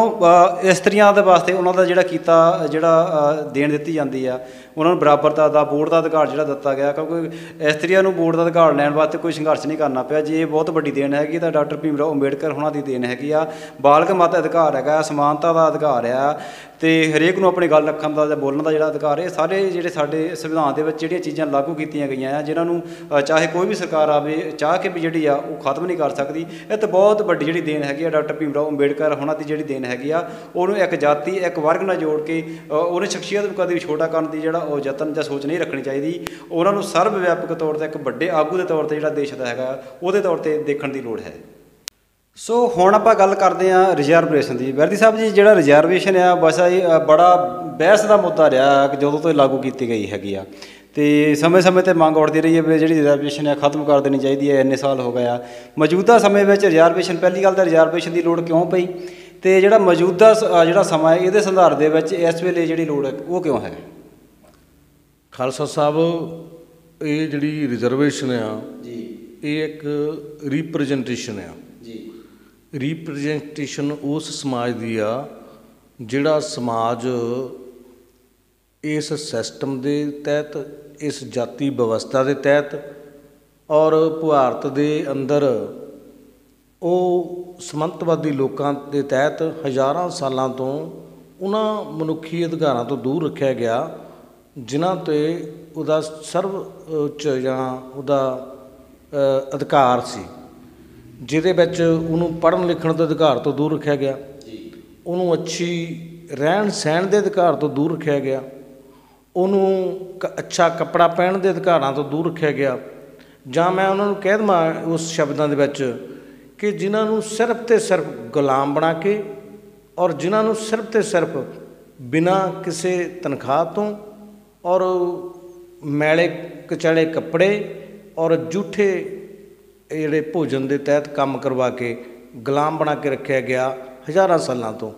ਇਸਤਰੀਆਂ ਦੇ ਵਾਸਤੇ ਉਹਨਾਂ ਦਾ ਜਿਹੜਾ ਦੇਣ ਦਿੱਤੀ ਜਾਂਦੀ ਆ, ਉਹਨਾਂ ਨੂੰ ਬਰਾਬਰਤਾ ਦਾ ਵੋਟ ਦਾ ਅਧਿਕਾਰ ਜਿਹੜਾ ਦਿੱਤਾ ਗਿਆ, ਕਿਉਂਕਿ ਇਸਤਰੀਆਂ ਨੂੰ ਵੋਟ ਦਾ ਅਧਿਕਾਰ ਲੈਣ ਵਾਸਤੇ ਕੋਈ ਸੰਘਰਸ਼ ਨਹੀਂ ਕਰਨਾ ਪਿਆ। ਜੇ ਇਹ ਬਹੁਤ ਵੱਡੀ ਦੇਣ ਹੈਗੀ ਤਾਂ ਡਾਕਟਰ ਭੀਮ ਰਾਓ ਅੰਬੇਡਕਰ ਉਹਨਾਂ ਦੀ ਦੇਣ ਹੈਗੀ ਆ। ਬਾਲਗ ਮਤ ਅਧਿਕਾਰ ਹੈਗਾ, ਸਮਾਨਤਾ ਦਾ ਅਧਿਕਾਰ ਆ, ਅਤੇ ਹਰੇਕ ਨੂੰ ਆਪਣੀ ਗੱਲ ਰੱਖਣ ਦਾ ਜਾਂ ਬੋਲਣ ਦਾ ਜਿਹੜਾ ਅਧਿਕਾਰ, ਇਹ ਸਾਰੇ ਜਿਹੜੇ ਸਾਡੇ ਸੰਵਿਧਾਨ ਦੇ ਵਿੱਚ ਜਿਹੜੀਆਂ ਚੀਜ਼ਾਂ ਲਾਗੂ ਕੀਤੀਆਂ ਗਈਆਂ ਆ, ਜਿਨ੍ਹਾਂ ਨੂੰ ਚਾਹੇ ਕੋਈ ਵੀ ਸਰਕਾਰ ਆਵੇ ਚਾਹ ਕੇ ਵੀ ਜਿਹੜੀ ਆ ਉਹ ਖਤਮ ਨਹੀਂ ਕਰ ਸਕਦੀ। ਇਹ ਤਾਂ ਬਹੁਤ ਵੱਡੀ ਜਿਹੜੀ ਦੇਣ ਹੈਗੀ ਆ ਡਾਕਟਰ ਭੀਮ ਰਾਓ ਅੰਬੇਡਕਰ ਉਹਨਾਂ ਦੀ ਜਿਹੜੀ ਦੇਣ ਹੈਗੀ ਆ। ਉਹਨੂੰ ਇੱਕ ਜਾਤੀ, ਇੱਕ ਵਰਗ ਨਾਲ ਜੋੜ ਕੇ ਉਹਨੇ ਸ਼ਖਸੀਅਤ ਨੂੰ ਕਦੇ ਵੀ ਛੋਟਾ ਕਰਨ ਦੀ ਜਿਹੜਾ ਉਹ ਯਤਨ ਜਾਂ ਸੋਚ ਨਹੀਂ ਰੱਖਣੀ ਚਾਹੀਦੀ। ਉਹਨਾਂ ਨੂੰ ਸਰਬ ਵਿਆਪਕ ਤੌਰ 'ਤੇ ਇੱਕ ਵੱਡੇ ਆਗੂ ਦੇ ਤੌਰ 'ਤੇ ਜਿਹੜਾ ਦੇਸ਼ ਦਾ ਹੈਗਾ ਉਹਦੇ ਤੌਰ 'ਤੇ ਦੇਖਣ ਦੀ ਲੋੜ ਹੈ। ਸੋ ਹੁਣ ਆਪਾਂ ਗੱਲ ਕਰਦੇ ਹਾਂ ਰਿਜ਼ਰਵੇਸ਼ਨ ਦੀ। ਵੈਰਦੀ ਸਾਹਿਬ ਜੀ, ਜਿਹੜਾ ਰਿਜ਼ਰਵੇਸ਼ਨ ਆ ਬਸ ਇਹ ਬੜਾ ਬਹਿਸ ਦਾ ਮੁੱਦਾ ਰਿਹਾ ਕਿ ਜਦੋਂ ਤੋਂ ਇਹ ਲਾਗੂ ਕੀਤੀ ਗਈ ਹੈਗੀ ਆ, ਅਤੇ ਸਮੇਂ-ਸਮੇਂ 'ਤੇ ਮੰਗ ਉੱਠਦੀ ਰਹੀ ਹੈ ਵੀ ਜਿਹੜੀ ਰਿਜ਼ਰਵੇਸ਼ਨ ਹੈ ਖਤਮ ਕਰ ਦੇਣੀ ਚਾਹੀਦੀ ਹੈ। ਇੰਨੇ ਸਾਲ ਹੋ ਗਏ ਆ। ਮੌਜੂਦਾ ਸਮੇਂ ਵਿੱਚ ਰਿਜ਼ਰਵੇਸ਼ਨ, ਪਹਿਲੀ ਗੱਲ ਤਾਂ ਰਿਜ਼ਰਵੇਸ਼ਨ ਦੀ ਲੋੜ ਕਿਉਂ ਪਈ, ਅਤੇ ਜਿਹੜਾ ਮੌਜੂਦਾ ਜਿਹੜਾ ਸਮਾਂ ਹੈ ਇਹਦੇ ਸੰਦਰਭ ਦੇ ਵਿੱਚ ਇਸ ਵੇਲੇ ਜਿਹੜੀ ਲੋੜ ਹੈ ਉਹ ਕਿਉਂ ਹੈ? ਖਾਲਸਾ ਸਾਹਿਬ, ਇਹ ਜਿਹੜੀ ਰਿਜ਼ਰਵੇਸ਼ਨ ਆ ਜੀ, ਇਹ ਇੱਕ ਰੀਪ੍ਰਜੈਂਟੇਸ਼ਨ ਆ ਜੀ। ਰੀਪ੍ਰਜੈਂਟੇਸ਼ਨ ਉਸ ਸਮਾਜ ਦੀ ਆ ਜਿਹੜਾ ਸਮਾਜ ਇਸ ਸਿਸਟਮ ਦੇ ਤਹਿਤ, ਇਸ ਜਾਤੀ ਵਿਵਸਥਾ ਦੇ ਤਹਿਤ ਔਰ ਭਾਰਤ ਦੇ ਅੰਦਰ ਉਹ ਸਮੰਤਵਾਦੀ ਲੋਕਾਂ ਦੇ ਤਹਿਤ ਹਜ਼ਾਰਾਂ ਸਾਲਾਂ ਤੋਂ ਉਹਨਾਂ ਮਨੁੱਖੀ ਅਧਿਕਾਰਾਂ ਤੋਂ ਦੂਰ ਰੱਖਿਆ ਗਿਆ ਜਿਨ੍ਹਾਂ 'ਤੇ ਉਹਦਾ ਸਰਵ ਉੱਚ ਜਾਂ ਉਹਦਾ ਅਧਿਕਾਰ ਸੀ, ਜਿਹਦੇ ਵਿੱਚ ਉਹਨੂੰ ਪੜ੍ਹਨ ਲਿਖਣ ਦੇ ਅਧਿਕਾਰ ਤੋਂ ਦੂਰ ਰੱਖਿਆ ਗਿਆ, ਉਹਨੂੰ ਅੱਛੀ ਰਹਿਣ ਸਹਿਣ ਦੇ ਅਧਿਕਾਰ ਤੋਂ ਦੂਰ ਰੱਖਿਆ ਗਿਆ, ਉਹਨੂੰ ਅੱਛਾ ਕੱਪੜਾ ਪਹਿਨਣ ਦੇ ਅਧਿਕਾਰਾਂ ਤੋਂ ਦੂਰ ਰੱਖਿਆ ਗਿਆ। ਜਾਂ ਮੈਂ ਉਹਨਾਂ ਨੂੰ ਕਹਿ ਦੇਵਾਂ ਉਸ ਸ਼ਬਦਾਂ ਦੇ ਵਿੱਚ ਕਿ ਜਿਨ੍ਹਾਂ ਨੂੰ ਸਿਰਫ ਅਤੇ ਸਿਰਫ ਗੁਲਾਮ ਬਣਾ ਕੇ ਔਰ ਜਿਨ੍ਹਾਂ ਨੂੰ ਸਿਰਫ ਅਤੇ ਸਿਰਫ ਬਿਨਾਂ ਕਿਸੇ ਤਨਖਾਹ ਤੋਂ ਔਰ ਮੈਲੇ ਕਚੜੇ ਕੱਪੜੇ ਔਰ ਜੂਠੇ ਜਿਹੜੇ ਭੋਜਨ ਦੇ ਤਹਿਤ ਕੰਮ ਕਰਵਾ ਕੇ ਗੁਲਾਮ ਬਣਾ ਕੇ ਰੱਖਿਆ ਗਿਆ ਹਜ਼ਾਰਾਂ ਸਾਲਾਂ ਤੋਂ।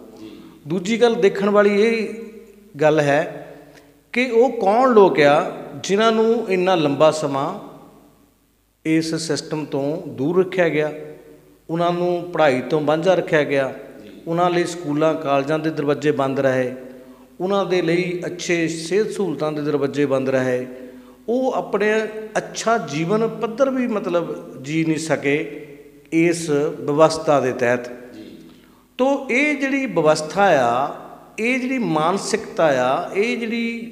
ਦੂਜੀ ਗੱਲ ਦੇਖਣ ਵਾਲੀ ਇਹ ਗੱਲ ਹੈ ਕਿ ਉਹ ਕੌਣ ਲੋਕ ਆ ਜਿਨ੍ਹਾਂ ਨੂੰ ਇੰਨਾ ਲੰਬਾ ਸਮਾਂ ਇਸ ਸਿਸਟਮ ਤੋਂ ਦੂਰ ਰੱਖਿਆ ਗਿਆ, ਉਹਨਾਂ ਨੂੰ ਪੜ੍ਹਾਈ ਤੋਂ ਵਾਂਝਾ ਰੱਖਿਆ ਗਿਆ, ਉਹਨਾਂ ਲਈ ਸਕੂਲਾਂ ਕਾਲਜਾਂ ਦੇ ਦਰਵਾਜ਼ੇ ਬੰਦ ਰਹੇ, ਉਹਨਾਂ ਦੇ ਲਈ ਅੱਛੇ ਸਿਹਤ ਸਹੂਲਤਾਂ ਦੇ ਦਰਵਾਜ਼ੇ ਬੰਦ ਰਹੇ, ਉਹ ਆਪਣੇ ਅੱਛਾ ਜੀਵਨ ਪੱਧਰ ਵੀ ਮਤਲਬ ਜੀ ਨਹੀਂ ਸਕੇ ਇਸ ਵਿਵਸਥਾ ਦੇ ਤਹਿਤ। ਤੋ ਇਹ ਜਿਹੜੀ ਵਿਵਸਥਾ ਆ, ਇਹ ਜਿਹੜੀ ਮਾਨਸਿਕਤਾ ਆ, ਇਹ ਜਿਹੜੀ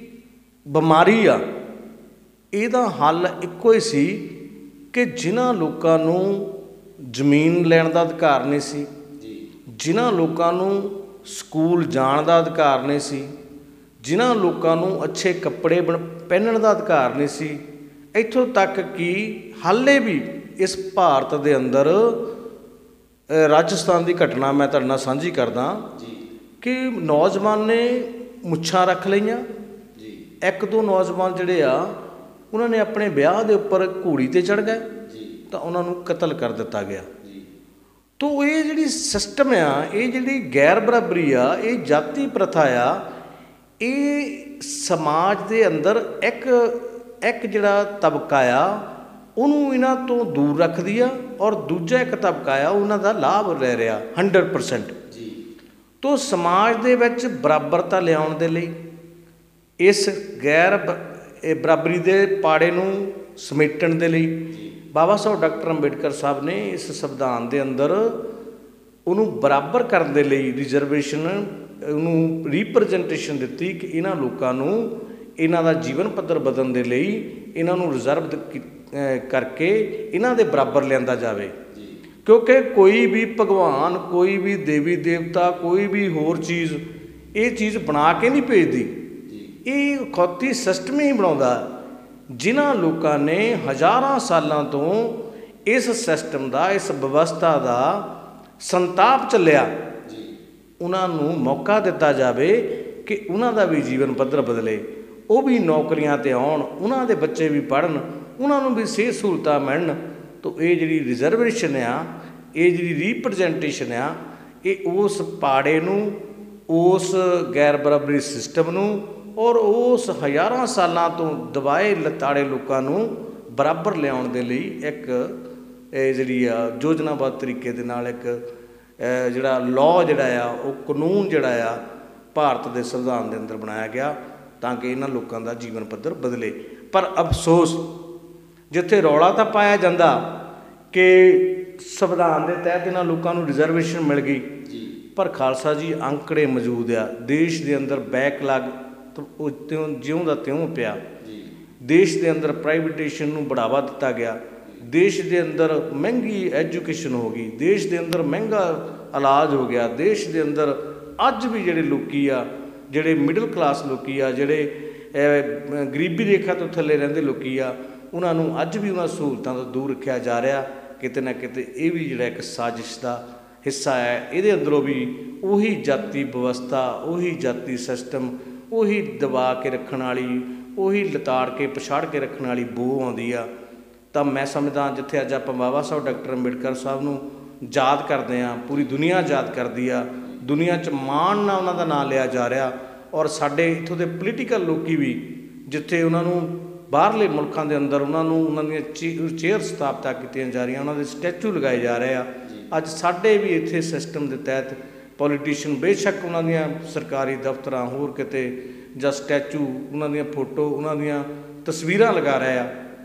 ਬਿਮਾਰੀ ਆ, ਇਹਦਾ ਹੱਲ ਇੱਕੋ ਹੀ ਸੀ ਕਿ ਜਿਨ੍ਹਾਂ ਲੋਕਾਂ ਨੂੰ ਜ਼ਮੀਨ ਲੈਣ ਦਾ ਅਧਿਕਾਰ ਨਹੀਂ ਸੀ, ਜਿਨ੍ਹਾਂ ਲੋਕਾਂ ਨੂੰ ਸਕੂਲ ਜਾਣ ਦਾ ਅਧਿਕਾਰ ਨਹੀਂ ਸੀ, ਜਿਨ੍ਹਾਂ ਲੋਕਾਂ ਨੂੰ ਅੱਛੇ ਕੱਪੜੇ ਪਹਿਨਣ ਦਾ ਅਧਿਕਾਰ ਨਹੀਂ ਸੀ, ਇੱਥੋਂ ਤੱਕ ਕਿ ਹਾਲੇ ਵੀ ਇਸ ਭਾਰਤ ਦੇ ਅੰਦਰ ਰਾਜਸਥਾਨ ਦੀ ਘਟਨਾ ਮੈਂ ਤੁਹਾਡੇ ਨਾਲ ਸਾਂਝੀ ਕਰਦਾ ਕਿ ਨੌਜਵਾਨ ਨੇ ਮੁੱਛਾਂ ਰੱਖ ਲਈਆਂ, ਇੱਕ ਦੋ ਨੌਜਵਾਨ ਜਿਹੜੇ ਆ ਉਹਨਾਂ ਨੇ ਆਪਣੇ ਵਿਆਹ ਦੇ ਉੱਪਰ ਘੋੜੀ 'ਤੇ ਚੜ੍ਹ ਗਏ ਤਾਂ ਉਹਨਾਂ ਨੂੰ ਕਤਲ ਕਰ ਦਿੱਤਾ ਗਿਆ। ਤੋ ਇਹ ਜਿਹੜੀ ਸਿਸਟਮ ਆ, ਇਹ ਜਿਹੜੀ ਗੈਰ ਬਰਾਬਰੀ ਆ, ਇਹ ਜਾਤੀ ਪ੍ਰਥਾ ਆ, ਇਹ ਸਮਾਜ ਦੇ ਅੰਦਰ ਇੱਕ ਜਿਹੜਾ ਤਬਕਾ ਆ ਉਹਨੂੰ ਇਹਨਾਂ ਤੋਂ ਦੂਰ ਰੱਖਦੀ ਆ ਔਰ ਦੂਜਾ ਇੱਕ ਤਬਕਾ ਆ ਉਹਨਾਂ ਦਾ ਲਾਭ ਲੈ ਰਿਹਾ 100%। ਤੋ ਸਮਾਜ ਦੇ ਵਿੱਚ ਬਰਾਬਰਤਾ ਲਿਆਉਣ ਦੇ ਲਈ, ਇਸ ਬਰਾਬਰੀ ਦੇ ਪਾੜੇ ਨੂੰ ਸਮੇਟਣ ਦੇ ਲਈ ਬਾਬਾ ਸਾਹਿਬ ਡਾਕਟਰ ਅੰਬੇਡਕਰ ਸਾਹਿਬ ਨੇ ਇਸ ਸੰਵਿਧਾਨ ਦੇ ਅੰਦਰ ਉਹਨੂੰ ਬਰਾਬਰ ਕਰਨ ਦੇ ਲਈ ਰਿਜ਼ਰਵੇਸ਼ਨ, ਉਹਨੂੰ ਰੀਪ੍ਰਜੈਂਟੇਸ਼ਨ ਦਿੱਤੀ ਕਿ ਇਹਨਾਂ ਲੋਕਾਂ ਨੂੰ ਇਹਨਾਂ ਦਾ ਜੀਵਨ ਪੱਧਰ ਬਦਲਣ ਦੇ ਲਈ ਇਹਨਾਂ ਨੂੰ ਰਿਜ਼ਰਵ ਕਰਕੇ ਇਹਨਾਂ ਦੇ ਬਰਾਬਰ ਲਿਆਂਦਾ ਜਾਵੇ। ਕਿਉਂਕਿ ਕੋਈ ਵੀ ਭਗਵਾਨ, ਕੋਈ ਵੀ ਦੇਵੀ ਦੇਵਤਾ, ਕੋਈ ਵੀ ਹੋਰ ਚੀਜ਼ ਇਹ ਚੀਜ਼ ਬਣਾ ਕੇ ਨਹੀਂ ਭੇਜਦੀ, ਇਹ ਅਖੌਤੀ ਸਿਸਟਮ ਹੀ ਬਣਾਉਂਦਾ। ਜਿਨ੍ਹਾਂ ਲੋਕਾਂ ਨੇ ਹਜ਼ਾਰਾਂ ਸਾਲਾਂ ਤੋਂ ਇਸ ਸਿਸਟਮ ਦਾ, ਇਸ ਵਿਵਸਥਾ ਦਾ ਸੰਤਾਪ ਚੱਲਿਆ, ਉਹਨਾਂ ਨੂੰ ਮੌਕਾ ਦਿੱਤਾ ਜਾਵੇ ਕਿ ਉਹਨਾਂ ਦਾ ਵੀ ਜੀਵਨ ਪੱਧਰ ਬਦਲੇ, ਉਹ ਵੀ ਨੌਕਰੀਆਂ 'ਤੇ ਆਉਣ, ਉਹਨਾਂ ਦੇ ਬੱਚੇ ਵੀ ਪੜ੍ਹਨ, ਉਹਨਾਂ ਨੂੰ ਵੀ ਸਿਹਤ ਸਹੂਲਤਾਂ ਮਿਲਣ। ਤਾਂ ਇਹ ਜਿਹੜੀ ਰਿਜ਼ਰਵੇਸ਼ਨ ਆ, ਇਹ ਜਿਹੜੀ ਰੀਪ੍ਰਜੈਂਟੇਸ਼ਨ ਆ, ਇਹ ਉਸ ਪਾੜੇ ਨੂੰ, ਉਸ ਗੈਰ ਬਰਾਬਰੀ ਸਿਸਟਮ ਨੂੰ ਔਰ ਉਸ ਹਜ਼ਾਰਾਂ ਸਾਲਾਂ ਤੋਂ ਦਬਾਏ ਲਤਾੜੇ ਲੋਕਾਂ ਨੂੰ ਬਰਾਬਰ ਲਿਆਉਣ ਦੇ ਲਈ ਇੱਕ ਇਹ ਜਿਹੜੀ ਆ ਯੋਜਨਾਬੱਧ ਤਰੀਕੇ ਦੇ ਨਾਲ ਇੱਕ ਜਿਹੜਾ ਲਾਅ ਜਿਹੜਾ ਆ, ਉਹ ਕਾਨੂੰਨ ਜਿਹੜਾ ਆ ਭਾਰਤ ਦੇ ਸੰਵਿਧਾਨ ਦੇ ਅੰਦਰ ਬਣਾਇਆ ਗਿਆ ਤਾਂ ਕਿ ਇਹਨਾਂ ਲੋਕਾਂ ਦਾ ਜੀਵਨ ਪੱਧਰ ਬਦਲੇ। ਪਰ ਅਫਸੋਸ, ਜਿੱਥੇ ਰੌਲਾ ਤਾਂ ਪਾਇਆ ਜਾਂਦਾ ਕਿ ਸੰਵਿਧਾਨ ਦੇ ਤਹਿਤ ਇਹਨਾਂ ਲੋਕਾਂ ਨੂੰ ਰਿਜ਼ਰਵੇਸ਼ਨ ਮਿਲ ਗਈ, ਪਰ ਖਾਲਸਾ ਜੀ ਅੰਕੜੇ ਮੌਜੂਦ ਆ ਦੇਸ਼ ਦੇ ਅੰਦਰ, ਬੈਕਲਾਗ ਜਿਉਂ ਦਾ ਤਿਉਂ ਪਿਆ। ਦੇਸ਼ ਦੇ ਅੰਦਰ ਪ੍ਰਾਈਵੇਟੇਸ਼ਨ ਨੂੰ ਬੜਾਵਾ ਦਿੱਤਾ ਗਿਆ, ਦੇਸ਼ ਦੇ ਅੰਦਰ ਮਹਿੰਗੀ ਐਜੂਕੇਸ਼ਨ ਹੋ ਗਈ, ਦੇਸ਼ ਦੇ ਅੰਦਰ ਮਹਿੰਗਾ ਇਲਾਜ ਹੋ ਗਿਆ, ਦੇਸ਼ ਦੇ ਅੰਦਰ ਅੱਜ ਵੀ ਜਿਹੜੇ ਲੋਕੀ ਆ, ਜਿਹੜੇ ਮਿਡਲ ਕਲਾਸ ਲੋਕੀ ਆ, ਜਿਹੜੇ ਗਰੀਬੀ ਰੇਖਾ ਤੋਂ ਥੱਲੇ ਰਹਿੰਦੇ ਲੋਕੀ ਆ, ਉਹਨਾਂ ਨੂੰ ਅੱਜ ਵੀ ਉਹਨਾਂ ਸਹੂਲਤਾਂ ਤੋਂ ਦੂਰ ਰੱਖਿਆ ਜਾ ਰਿਹਾ। ਕਿਤੇ ਨਾ ਕਿਤੇ ਇਹ ਵੀ ਜਿਹੜਾ ਇੱਕ ਸਾਜ਼ਿਸ਼ ਦਾ ਹਿੱਸਾ ਹੈ। ਇਹਦੇ ਅੰਦਰੋਂ ਵੀ ਉਹੀ ਜਾਤੀ ਵਿਵਸਥਾ, ਉਹੀ ਜਾਤੀ ਸਿਸਟਮ, ਉਹੀ ਦਬਾ ਕੇ ਰੱਖਣ ਵਾਲੀ, ਉਹੀ ਲਤਾੜ ਕੇ ਪਛਾੜ ਕੇ ਰੱਖਣ ਵਾਲੀ ਬੋ ਆਉਂਦੀ ਆ। ਤਾਂ ਮੈਂ ਸਮਝਦਾ ਜਿੱਥੇ ਅੱਜ ਆਪਾਂ ਬਾਬਾ ਸਾਹਿਬ ਡਾਕਟਰ ਅੰਬੇਡਕਰ ਸਾਹਿਬ ਨੂੰ ਯਾਦ ਕਰਦੇ ਹਾਂ, ਪੂਰੀ ਦੁਨੀਆ ਯਾਦ ਕਰਦੀ ਆ, ਦੁਨੀਆ 'ਚ ਮਾਣ ਨਾਲ ਉਹਨਾਂ ਦਾ ਨਾਂ ਲਿਆ ਜਾ ਰਿਹਾ। ਔਰ ਸਾਡੇ ਇੱਥੋਂ ਦੇ ਪੋਲੀਟੀਕਲ ਲੋਕੀ ਵੀ ਜਿੱਥੇ ਉਹਨਾਂ ਨੂੰ ਬਾਹਰਲੇ ਮੁਲਕਾਂ ਦੇ ਅੰਦਰ ਉਹਨਾਂ ਦੀਆਂ ਚੇਅਰ ਸਥਾਪਿਤ ਕੀਤੀਆਂ ਜਾ ਰਹੀਆਂ, ਉਹਨਾਂ ਦੇ ਸਟੈਚੂ ਲਗਾਏ ਜਾ ਰਹੇ ਆ। ਅੱਜ ਸਾਡੇ ਵੀ ਇੱਥੇ ਸਿਸਟਮ ਦੇ ਤਹਿਤ ਪੋਲੀਟੀਸ਼ੀਅਨ ਬੇਸ਼ੱਕ ਉਹਨਾਂ ਦੀਆਂ ਸਰਕਾਰੀ ਦਫ਼ਤਰਾਂ ਹੋਰ ਕਿਤੇ ਜਾਂ ਸਟੈਚੂ, ਉਹਨਾਂ ਦੀਆਂ ਫੋਟੋ, ਉਹਨਾਂ ਦੀਆਂ ਤਸਵੀਰਾਂ ਲਗਾ ਰਹੇ ਆ,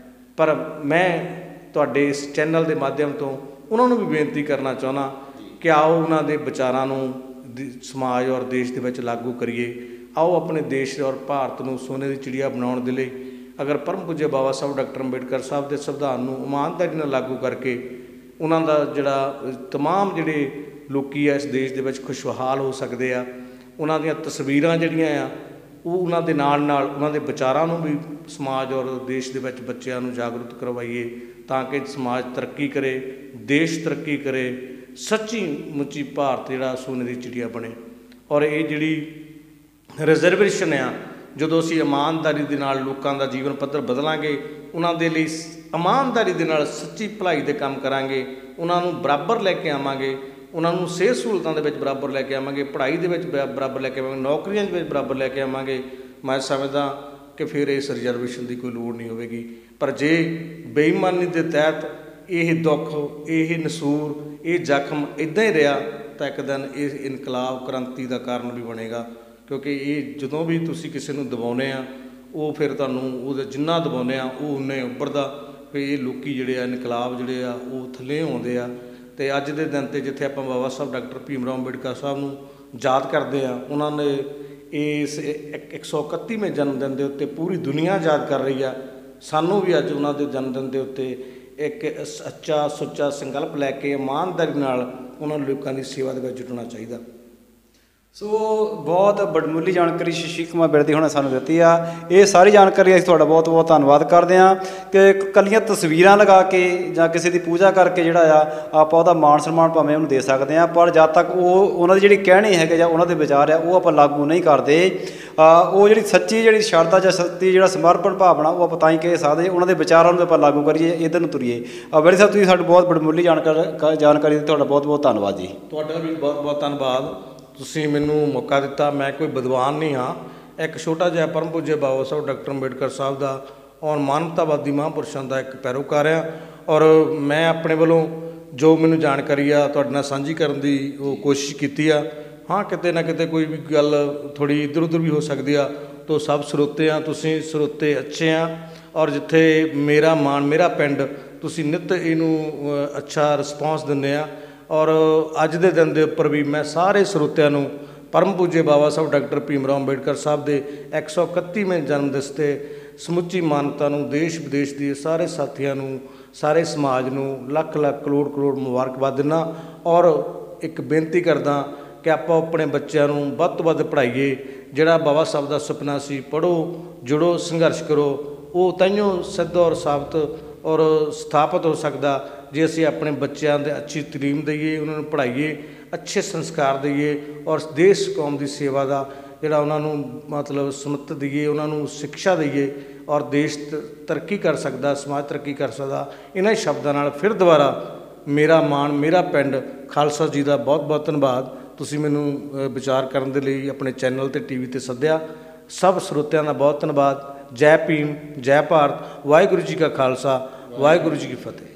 ਪਰ ਮੈਂ ਤੁਹਾਡੇ ਇਸ ਚੈਨਲ ਦੇ ਮਾਧਿਅਮ ਤੋਂ ਉਹਨਾਂ ਨੂੰ ਵੀ ਬੇਨਤੀ ਕਰਨਾ ਚਾਹੁੰਦਾ ਕਿ ਆਓ ਉਹਨਾਂ ਦੇ ਵਿਚਾਰਾਂ ਨੂੰ ਸਮਾਜ ਔਰ ਦੇਸ਼ ਦੇ ਵਿੱਚ ਲਾਗੂ ਕਰੀਏ। ਆਓ ਆਪਣੇ ਦੇਸ਼ ਔਰ ਭਾਰਤ ਨੂੰ ਸੋਨੇ ਦੀ ਚਿੜੀਆ ਬਣਾਉਣ ਦੇ ਲਈ ਅਗਰ ਪਰਮ ਪੂਜਯ ਬਾਬਾ ਸਾਹਿਬ ਡਾਕਟਰ ਅੰਬੇਡਕਰ ਸਾਹਿਬ ਦੇ ਸੰਵਿਧਾਨ ਨੂੰ ਇਮਾਨਦਾਰੀ ਨਾਲ ਲਾਗੂ ਕਰਕੇ ਉਹਨਾਂ ਦਾ ਜਿਹੜਾ ਤਮਾਮ ਜਿਹੜੇ ਲੋਕੀ ਆ ਇਸ ਦੇਸ਼ ਦੇ ਵਿੱਚ ਖੁਸ਼ਹਾਲ ਹੋ ਸਕਦੇ ਆ, ਉਹਨਾਂ ਦੀਆਂ ਤਸਵੀਰਾਂ ਜਿਹੜੀਆਂ ਆ ਉਹ ਉਹਨਾਂ ਦੇ ਨਾਲ ਨਾਲ ਉਹਨਾਂ ਦੇ ਵਿਚਾਰਾਂ ਨੂੰ ਵੀ ਸਮਾਜ ਔਰ ਦੇਸ਼ ਦੇ ਵਿੱਚ ਬੱਚਿਆਂ ਨੂੰ ਜਾਗਰੂਕ ਕਰਵਾਈਏ ਤਾਂ ਕਿ ਸਮਾਜ ਤਰੱਕੀ ਕਰੇ, ਦੇਸ਼ ਤਰੱਕੀ ਕਰੇ, ਸੱਚੀ ਮੁੱਚੀ ਭਾਰਤ ਜਿਹੜਾ ਸੋਨੇ ਦੀ ਚਿੜੀਆ ਬਣੇ। ਔਰ ਇਹ ਜਿਹੜੀ ਰਿਜ਼ਰਵੇਸ਼ਨ ਆ, ਜਦੋਂ ਅਸੀਂ ਇਮਾਨਦਾਰੀ ਦੇ ਨਾਲ ਲੋਕਾਂ ਦਾ ਜੀਵਨ ਪੱਧਰ ਬਦਲਾਂਗੇ, ਉਹਨਾਂ ਦੇ ਲਈ ਇਮਾਨਦਾਰੀ ਦੇ ਨਾਲ ਸੱਚੀ ਭਲਾਈ ਦੇ ਕੰਮ ਕਰਾਂਗੇ, ਉਹਨਾਂ ਨੂੰ ਬਰਾਬਰ ਲੈ ਕੇ ਆਵਾਂਗੇ, ਉਹਨਾਂ ਨੂੰ ਸਿਹਤ ਸਹੂਲਤਾਂ ਦੇ ਵਿੱਚ ਬਰਾਬਰ ਲੈ ਕੇ ਆਵਾਂਗੇ, ਪੜ੍ਹਾਈ ਦੇ ਵਿੱਚ ਬਰਾਬਰ ਲੈ ਕੇ ਆਵਾਂਗੇ, ਨੌਕਰੀਆਂ ਦੇ ਵਿੱਚ ਬਰਾਬਰ ਲੈ ਕੇ ਆਵਾਂਗੇ, ਮੈਂ ਸਮਝਦਾ ਕਿ ਫਿਰ ਇਸ ਰਿਜ਼ਰਵੇਸ਼ਨ ਦੀ ਕੋਈ ਲੋੜ ਨਹੀਂ ਹੋਵੇਗੀ। ਪਰ ਜੇ ਬੇਈਮਾਨੀ ਦੇ ਤਹਿਤ ਇਹ ਦੁੱਖ, ਇਹ ਨਸੂਰ, ਇਹ ਜ਼ਖਮ ਇੱਦਾਂ ਹੀ ਰਿਹਾ ਤਾਂ ਇੱਕ ਦਿਨ ਇਹ ਇਨਕਲਾਬ ਕ੍ਰਾਂਤੀ ਦਾ ਕਾਰਨ ਵੀ ਬਣੇਗਾ, ਕਿਉਂਕਿ ਇਹ ਜਦੋਂ ਵੀ ਤੁਸੀਂ ਕਿਸੇ ਨੂੰ ਦਬਾਉਂਦੇ ਆ ਉਹ ਫਿਰ ਤੁਹਾਨੂੰ ਉਹਦਾ ਜਿੰਨਾ ਦਬਾਉਂਦੇ ਆ ਉਹ ਉਨੇ ਉੱਭਰਦਾ, ਵੀ ਇਹ ਲੋਕੀ ਜਿਹੜੇ ਆ ਇਨਕਲਾਬ ਜਿਹੜੇ ਆ ਉਹ ਥੱਲੇ ਆਉਂਦੇ ਆ। ਅਤੇ ਅੱਜ ਦੇ ਦਿਨ 'ਤੇ ਜਿੱਥੇ ਆਪਾਂ ਬਾਬਾ ਸਾਹਿਬ ਡਾਕਟਰ ਭੀਮ ਰਾਓ ਅੰਬੇਡਕਰ ਸਾਹਿਬ ਨੂੰ ਯਾਦ ਕਰਦੇ ਆ, ਉਹਨਾਂ ਨੇ ਇਸ 131ਵੇਂ ਜਨਮ ਦਿਨ ਦੇ ਉੱਤੇ ਪੂਰੀ ਦੁਨੀਆ ਯਾਦ ਕਰ ਰਹੀ ਆ। ਸਾਨੂੰ ਵੀ ਅੱਜ ਉਹਨਾਂ ਦੇ ਜਨਮ ਦਿਨ ਦੇ ਉੱਤੇ ਇੱਕ ਸੱਚਾ ਸੁੱਚਾ ਸੰਕਲਪ ਲੈ ਕੇ ਇਮਾਨਦਾਰੀ ਨਾਲ ਉਹਨਾਂ ਲੋਕਾਂ ਦੀ ਸੇਵਾ ਦੇ ਵਿੱਚ ਜੁਟਣਾ ਚਾਹੀਦਾ। ਸੋ ਬਹੁਤ ਵਡਮੁੱਲੀ ਜਾਣਕਾਰੀ ਸ਼ਸ਼ੀ ਕੁਮਾਰ ਬਿਰਦੀ ਹੁਣਾਂ ਸਾਨੂੰ ਦਿੱਤੀ ਆ। ਇਹ ਸਾਰੀ ਜਾਣਕਾਰੀ ਅਸੀਂ ਤੁਹਾਡਾ ਬਹੁਤ ਬਹੁਤ ਧੰਨਵਾਦ ਕਰਦੇ ਹਾਂ ਕਿ ਇਕੱਲੀਆਂ ਤਸਵੀਰਾਂ ਲਗਾ ਕੇ ਜਾਂ ਕਿਸੇ ਦੀ ਪੂਜਾ ਕਰਕੇ ਜਿਹੜਾ ਆ ਆਪਾਂ ਉਹਦਾ ਮਾਣ ਸਨਮਾਨ ਭਾਵੇਂ ਉਹਨੂੰ ਦੇ ਸਕਦੇ ਹਾਂ, ਪਰ ਜਦ ਤੱਕ ਉਹ ਉਹਨਾਂ ਦੀ ਜਿਹੜੀ ਕਹਿਣੀ ਹੈਗੇ ਜਾਂ ਉਹਨਾਂ ਦੇ ਵਿਚਾਰ ਆ ਉਹ ਆਪਾਂ ਲਾਗੂ ਨਹੀਂ ਕਰਦੇ, ਉਹ ਜਿਹੜੀ ਸੱਚੀ ਜਿਹੜੀ ਸ਼ਰਧਾ ਜਾਂ ਸੱਚੀ ਜਿਹੜਾ ਸਮਰਪਣ ਭਾਵਨਾ ਉਹ ਆਪਾਂ ਤਾਂ ਹੀ ਕਹਿ ਸਕਦੇ, ਉਹਨਾਂ ਦੇ ਵਿਚਾਰਾਂ ਨੂੰ ਆਪਾਂ ਲਾਗੂ ਕਰੀਏ, ਇੱਧਰ ਨੂੰ ਤੁਰੀਏ। ਬਿਰਦੀ ਸਾਹਿਬ ਤੁਸੀਂ ਸਾਨੂੰ ਬਹੁਤ ਵਡਮੁੱਲੀ ਜਾਣਕਾਰੀ ਦੀ ਤੁਹਾਡਾ ਬਹੁਤ ਬਹੁਤ ਧੰਨਵਾਦ ਜੀ। ਤੁਹਾਡਾ ਵੀ ਬਹੁਤ ਬਹੁਤ ਧੰਨਵਾਦ, ਤੁਸੀਂ ਮੈਨੂੰ ਮੌਕਾ ਦਿੱਤਾ। ਮੈਂ ਕੋਈ ਵਿਦਵਾਨ ਨਹੀਂ ਹਾਂ, ਇੱਕ ਛੋਟਾ ਜਿਹਾ ਪਰਮ ਪੂਜਯ ਬਾਬਾ ਸਾਹਿਬ ਡਾਕਟਰ ਅੰਬੇਡਕਰ ਸਾਹਿਬ ਦਾ ਔਰ ਮਾਨਵਤਾਵਾਦੀ ਮਹਾਂਪੁਰਸ਼ਾਂ ਦਾ ਇੱਕ ਪੈਰੋਕਾਰ ਆ, ਔਰ ਮੈਂ ਆਪਣੇ ਵੱਲੋਂ ਜੋ ਮੈਨੂੰ ਜਾਣਕਾਰੀ ਆ ਤੁਹਾਡੇ ਨਾਲ ਸਾਂਝੀ ਕਰਨ ਦੀ ਉਹ ਕੋਸ਼ਿਸ਼ ਕੀਤੀ ਆ। ਹਾਂ, ਕਿਤੇ ਨਾ ਕਿਤੇ ਕੋਈ ਵੀ ਗੱਲ ਥੋੜ੍ਹੀ ਇੱਧਰ ਉੱਧਰ ਵੀ ਹੋ ਸਕਦੀ ਆ, ਤਾਂ ਸਭ ਸਰੋਤੇ ਆ, ਤੁਸੀਂ ਸਰੋਤੇ ਅੱਛੇ ਆ, ਔਰ ਜਿੱਥੇ ਮੇਰਾ ਮਾਣ ਮੇਰਾ ਪਿੰਡ ਤੁਸੀਂ ਨਿੱਤ ਇਹਨੂੰ ਅੱਛਾ ਰਿਸਪੌਂਸ ਦਿੰਦੇ ਆ। ਔਰ ਅੱਜ ਦੇ ਦਿਨ ਦੇ ਉੱਪਰ ਵੀ ਮੈਂ ਸਾਰੇ ਸਰੋਤਿਆਂ ਨੂੰ ਪਰਮ ਪੂਜਯ ਬਾਬਾ ਸਾਹਿਬ ਡਾਕਟਰ ਭੀਮ ਰਾਓ ਅੰਬੇਡਕਰ ਸਾਹਿਬ ਦੇ 131ਵੇਂ ਜਨਮ ਦਿਵਸ 'ਤੇ ਸਮੁੱਚੀ ਮਾਨਵਤਾ ਨੂੰ, ਦੇਸ਼ ਵਿਦੇਸ਼ ਦੇ ਸਾਰੇ ਸਾਥੀਆਂ ਨੂੰ, ਸਾਰੇ ਸਮਾਜ ਨੂੰ ਲੱਖ ਲੱਖ ਕਰੋੜ ਕਰੋੜ ਮੁਬਾਰਕਬਾਦ ਦਿੰਦਾ। ਔਰ ਇੱਕ ਬੇਨਤੀ ਕਰਦਾ ਕਿ ਆਪਾਂ ਆਪਣੇ ਬੱਚਿਆਂ ਨੂੰ ਵੱਧ ਤੋਂ ਵੱਧ ਪੜ੍ਹਾਈਏ। ਜਿਹੜਾ ਬਾਬਾ ਸਾਹਿਬ ਦਾ ਸੁਪਨਾ ਸੀ ਪੜ੍ਹੋ, ਜੁੜੋ, ਸੰਘਰਸ਼ ਕਰੋ, ਉਹ ਤਾਂਹੀਓ ਸਿੱਧ ਔਰ ਸਾਬਤ ਔਰ ਸਥਾਪਿਤ ਹੋ ਸਕਦਾ ਜੇ ਅਸੀਂ ਆਪਣੇ ਬੱਚਿਆਂ ਦੇ ਅੱਛੀ ਤਾਲੀਮ ਦਈਏ, ਉਹਨਾਂ ਨੂੰ ਪੜ੍ਹਾਈਏ, ਅੱਛੇ ਸੰਸਕਾਰ ਦਈਏ, ਔਰ ਦੇਸ਼ ਕੌਮ ਦੀ ਸੇਵਾ ਦਾ ਜਿਹੜਾ ਉਹਨਾਂ ਨੂੰ ਮਤਲਬ ਸਮਤ ਦਈਏ, ਉਹਨਾਂ ਨੂੰ ਸਿੱਖਿਆ ਦਈਏ, ਔਰ ਦੇਸ਼ ਤਰੱਕੀ ਕਰ ਸਕਦਾ, ਸਮਾਜ ਤਰੱਕੀ ਕਰ ਸਕਦਾ। ਇਹਨਾਂ ਸ਼ਬਦਾਂ ਨਾਲ ਫਿਰ ਦੁਬਾਰਾ ਮੇਰਾ ਮਾਣ ਮੇਰਾ ਪਿੰਡ ਖਾਲਸਾ ਜੀ ਦਾ ਬਹੁਤ ਬਹੁਤ ਧੰਨਵਾਦ। ਤੁਸੀਂ ਮੈਨੂੰ ਵਿਚਾਰ ਕਰਨ ਦੇ ਲਈ ਆਪਣੇ ਚੈਨਲ 'ਤੇ TV 'ਤੇ ਸੱਦਿਆ। ਸਭ ਸਰੋਤਿਆਂ ਦਾ ਬਹੁਤ ਧੰਨਵਾਦ। ਜੈ ਭੀਮ, ਜੈ ਭਾਰਤ, ਵਾਹਿਗੁਰੂ ਜੀ ਕਾ ਖਾਲਸਾ, ਵਾਹਿਗੁਰੂ ਜੀ ਕੀ ਫਤਿਹ।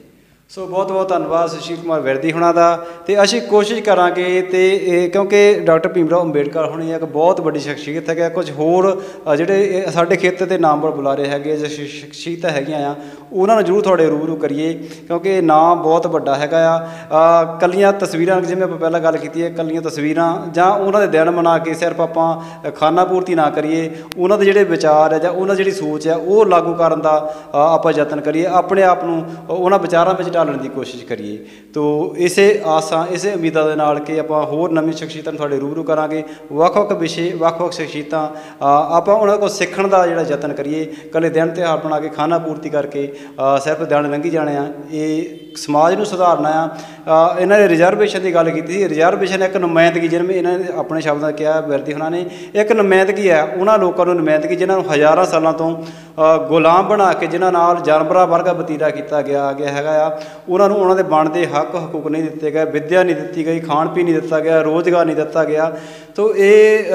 ਸੋ ਬਹੁਤ ਬਹੁਤ ਧੰਨਵਾਦ ਸੁਸ਼ੀਲ ਕੁਮਾਰ ਬਿਰਦੀ ਹੁਣਾਂ ਦਾ। ਅਤੇ ਅਸੀਂ ਕੋਸ਼ਿਸ਼ ਕਰਾਂਗੇ ਅਤੇ ਕਿਉਂਕਿ ਡਾਕਟਰ ਭੀਮ ਰਾਓ ਅੰਬੇਡਕਰ ਹੁਣੀ ਇੱਕ ਬਹੁਤ ਵੱਡੀ ਸ਼ਖਸੀਅਤ ਹੈਗਾ, ਕੁਝ ਹੋਰ ਜਿਹੜੇ ਸਾਡੇ ਖੇਤਰ ਦੇ ਨਾਮਵਰ ਬੁਲਾਰੇ ਹੈਗੇ ਜਾਂ ਸ਼ਖਸੀਅਤਾਂ ਹੈਗੀਆਂ ਆ, ਉਹਨਾਂ ਨੂੰ ਜ਼ਰੂਰ ਤੁਹਾਡੇ ਰੂਬਰੂ ਕਰੀਏ, ਕਿਉਂਕਿ ਨਾਮ ਬਹੁਤ ਵੱਡਾ ਹੈਗਾ ਆ। ਇਕੱਲੀਆਂ ਤਸਵੀਰਾਂ ਜਿਵੇਂ ਆਪਾਂ ਪਹਿਲਾਂ ਗੱਲ ਕੀਤੀ ਹੈ, ਇਕੱਲੀਆਂ ਤਸਵੀਰਾਂ ਜਾਂ ਉਹਨਾਂ ਦੇ ਦਿਨ ਮਨਾ ਕੇ ਸਿਰਫ ਆਪਾਂ ਖਾਨਾ ਪੂਰਤੀ ਨਾ ਕਰੀਏ, ਉਹਨਾਂ ਦੇ ਜਿਹੜੇ ਵਿਚਾਰ ਹੈ ਜਾਂ ਉਹਨਾਂ ਦੀ ਜਿਹੜੀ ਸੋਚ ਹੈ ਉਹ ਲਾਗੂ ਕਰਨ ਦਾ ਆਪਾਂ ਯਤਨ ਕਰੀਏ, ਆਪਣੇ ਆਪ ਨੂੰ ਉਹਨਾਂ ਵਿਚਾਰਾਂ ਵਿੱਚ ਢਾਲਣ ਦੀ ਕੋਸ਼ਿਸ਼ ਕਰੀਏ। ਤੋ ਇਸੇ ਆਸਾਂ, ਇਸੇ ਉਮੀਦਾਂ ਦੇ ਨਾਲ ਕਿ ਆਪਾਂ ਹੋਰ ਨਵੀਂ ਸ਼ਖਸੀਅਤਾਂ ਨੂੰ ਤੁਹਾਡੇ ਰੂਬਰੂ ਕਰਾਂਗੇ, ਵੱਖ-ਵੱਖ ਵਿਸ਼ੇ, ਵੱਖ-ਵੱਖ ਸ਼ਖਸੀਅਤਾਂ, ਆਪਾਂ ਉਹਨਾਂ ਕੋਲ ਸਿੱਖਣ ਦਾ ਜਿਹੜਾ ਯਤਨ ਕਰੀਏ। ਇਕੱਲੇ ਦਿਨ ਤਿਉਹਾਰ ਬਣਾ ਕੇ ਖਾਨਾ ਪੂਰਤੀ ਕਰਕੇ ਸਿਰਫ ਦਿਨ ਲੰਘੀ ਜਾਣੇ ਆ, ਇਹ ਸਮਾਜ ਨੂੰ ਸੁਧਾਰਨਾ ਆ। ਇਹਨਾਂ ਨੇ ਰਿਜ਼ਰਵੇਸ਼ਨ ਦੀ ਗੱਲ ਕੀਤੀ ਸੀ। ਰਿਜ਼ਰਵੇਸ਼ਨ ਇੱਕ ਨੁਮਾਇੰਦਗੀ, ਜਿਵੇਂ ਇਹਨਾਂ ਨੇ ਆਪਣੇ ਸ਼ਬਦਾਂ ਕਿਹਾ ਬਿਰਦੀ ਉਹਨਾਂ ਨੇ, ਇੱਕ ਨੁਮਾਇੰਦਗੀ ਹੈ ਉਹਨਾਂ ਲੋਕਾਂ ਨੂੰ, ਨੁਮਾਇੰਦਗੀ ਜਿਨ੍ਹਾਂ ਨੂੰ ਹਜ਼ਾਰਾਂ ਸਾਲਾਂ ਤੋਂ ਗੁਲਾਮ ਬਣਾ ਕੇ, ਜਿਨ੍ਹਾਂ ਨਾਲ ਜਾਨਵਰਾਂ ਵਰਗਾ ਵਤੀਰਾ ਕੀਤਾ ਗਿਆ ਹੈਗਾ ਆ, ਉਹਨਾਂ ਨੂੰ ਉਹਨਾਂ ਦੇ ਬਣਦੇ ਹੱਕ ਹਕੂਕ ਨਹੀਂ ਦਿੱਤੇ ਗਏ, ਵਿੱਦਿਆ ਨਹੀਂ ਦਿੱਤੀ ਗਈ, ਖਾਣ ਪੀਣ ਨਹੀਂ ਦਿੱਤਾ ਗਿਆ, ਰੋਜ਼ਗਾਰ ਨਹੀਂ ਦਿੱਤਾ ਗਿਆ। ਤੋ ਇਹ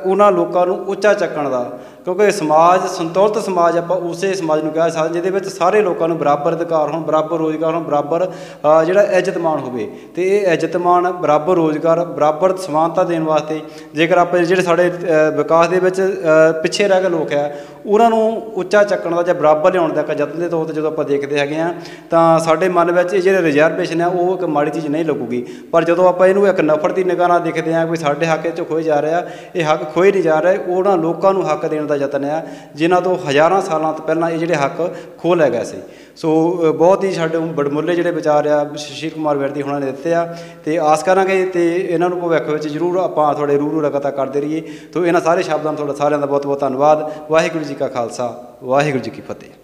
ਉਹਨਾਂ ਲੋਕਾਂ ਨੂੰ ਉੱਚਾ ਚੱਕਣ ਦਾ, ਕਿਉਂਕਿ ਸਮਾਜ ਸੰਤੁਲਿਤ ਸਮਾਜ ਆਪਾਂ ਉਸੇ ਸਮਾਜ ਨੂੰ ਕਹਿ ਸਕਦੇ ਜਿਹਦੇ ਵਿੱਚ ਸਾਰੇ ਲੋਕਾਂ ਨੂੰ ਬਰਾਬਰ ਅਧਿਕਾਰ ਹੋਣ, ਬਰਾਬਰ ਰੋਜ਼ਗਾਰ ਹੋਣ, ਬਰਾਬਰ ਜਿਹੜਾ ਇੱਜ਼ਤ ਮਾਣ ਹੋਵੇ। ਤੇ ਇਹ ਇੱਜ਼ਤ ਮਾਣ, ਬਰਾਬਰ ਰੋਜ਼ਗਾਰ, ਬਰਾਬਰ ਸਮਾਨਤਾ ਦੇਣ ਵਾਸਤੇ ਜੇਕਰ ਆਪਾਂ ਜਿਹੜੇ ਸਾਡੇ ਵਿਕਾਸ ਦੇ ਵਿੱਚ ਪਿੱਛੇ ਰਹਿ ਗਏ ਲੋਕ ਹੈ ਉਹਨਾਂ ਨੂੰ ਉੱਚਾ ਚੱਕਣ ਦਾ ਜਾਂ ਬਰਾਬਰ ਲਿਆਉਣ ਦਾ ਇੱਕ ਯਤਨ ਦੇ ਤੌਰ 'ਤੇ ਜਦੋਂ ਆਪਾਂ ਦੇਖਦੇ ਹੈਗੇ ਹਾਂ ਤਾਂ ਸਾਡੇ ਮਨ ਵਿੱਚ ਇਹ ਜਿਹੜੇ ਰਿਜ਼ਰਵੇਸ਼ਨ ਆ ਉਹ ਇੱਕ ਮਾੜੀ ਚੀਜ਼ ਨਹੀਂ ਲੱਗੂਗੀ। ਪਰ ਜਦੋਂ ਆਪਾਂ ਇਹਨੂੰ ਇੱਕ ਨਫ਼ਰਤ ਦੀ ਨਿਗਾਹ ਨਾਲ ਦੇਖਦੇ ਹਾਂ ਕੋਈ ਸਾਡੇ ਹੱਕ 'ਚ ਖੋਏ ਜਾ ਰਿਹਾ, ਇਹ ਹੱਕ ਖੋਏ ਨਹੀਂ ਜਾ ਰਹੇ, ਉਹਨਾਂ ਲੋਕਾਂ ਨੂੰ ਹੱਕ ਦੇਣ ਦਾ ਯਤਨ ਆ ਜਿਨ੍ਹਾਂ ਤੋਂ ਹਜ਼ਾਰਾਂ ਸਾਲਾਂ ਤੋਂ ਪਹਿਲਾਂ ਇਹ ਜਿਹੜੇ ਹੱਕ ਖੋਹ ਲੈ ਗਏ ਸੀ। ਸੋ ਬਹੁਤ ਹੀ ਸਾਡੇ ਬੜਮੁੱਲੇ ਜਿਹੜੇ ਵਿਚਾਰ ਆ ਸੁਸ਼ੀਲ ਕੁਮਾਰ ਵਿਰਦੀ ਹੋਣਾ ਨੇ ਦਿੱਤੇ ਆ ਅਤੇ ਆਸ ਕਰਾਂਗੇ ਅਤੇ ਇਹਨਾਂ ਨੂੰ ਭਵਿੱਖ ਵਿੱਚ ਜ਼ਰੂਰ ਆਪਾਂ ਤੁਹਾਡੇ ਰੂਬਰੂ ਲਗਾਤਾਰ ਕਰਦੇ ਰਹੀਏ। ਤੋ ਇਹਨਾਂ ਸਾਰੇ ਸ਼ਬਦਾਂ ਨੂੰ ਤੁਹਾਡਾ ਸਾਰਿਆਂ ਦਾ ਬਹੁਤ ਬਹੁਤ ਧੰਨਵਾਦ। ਵਾਹਿਗੁਰੂ ਜੀ ਕਾ ਖਾਲਸਾ, ਵਾਹਿਗੁਰੂ ਜੀ ਕੀ ਫਤਿਹ।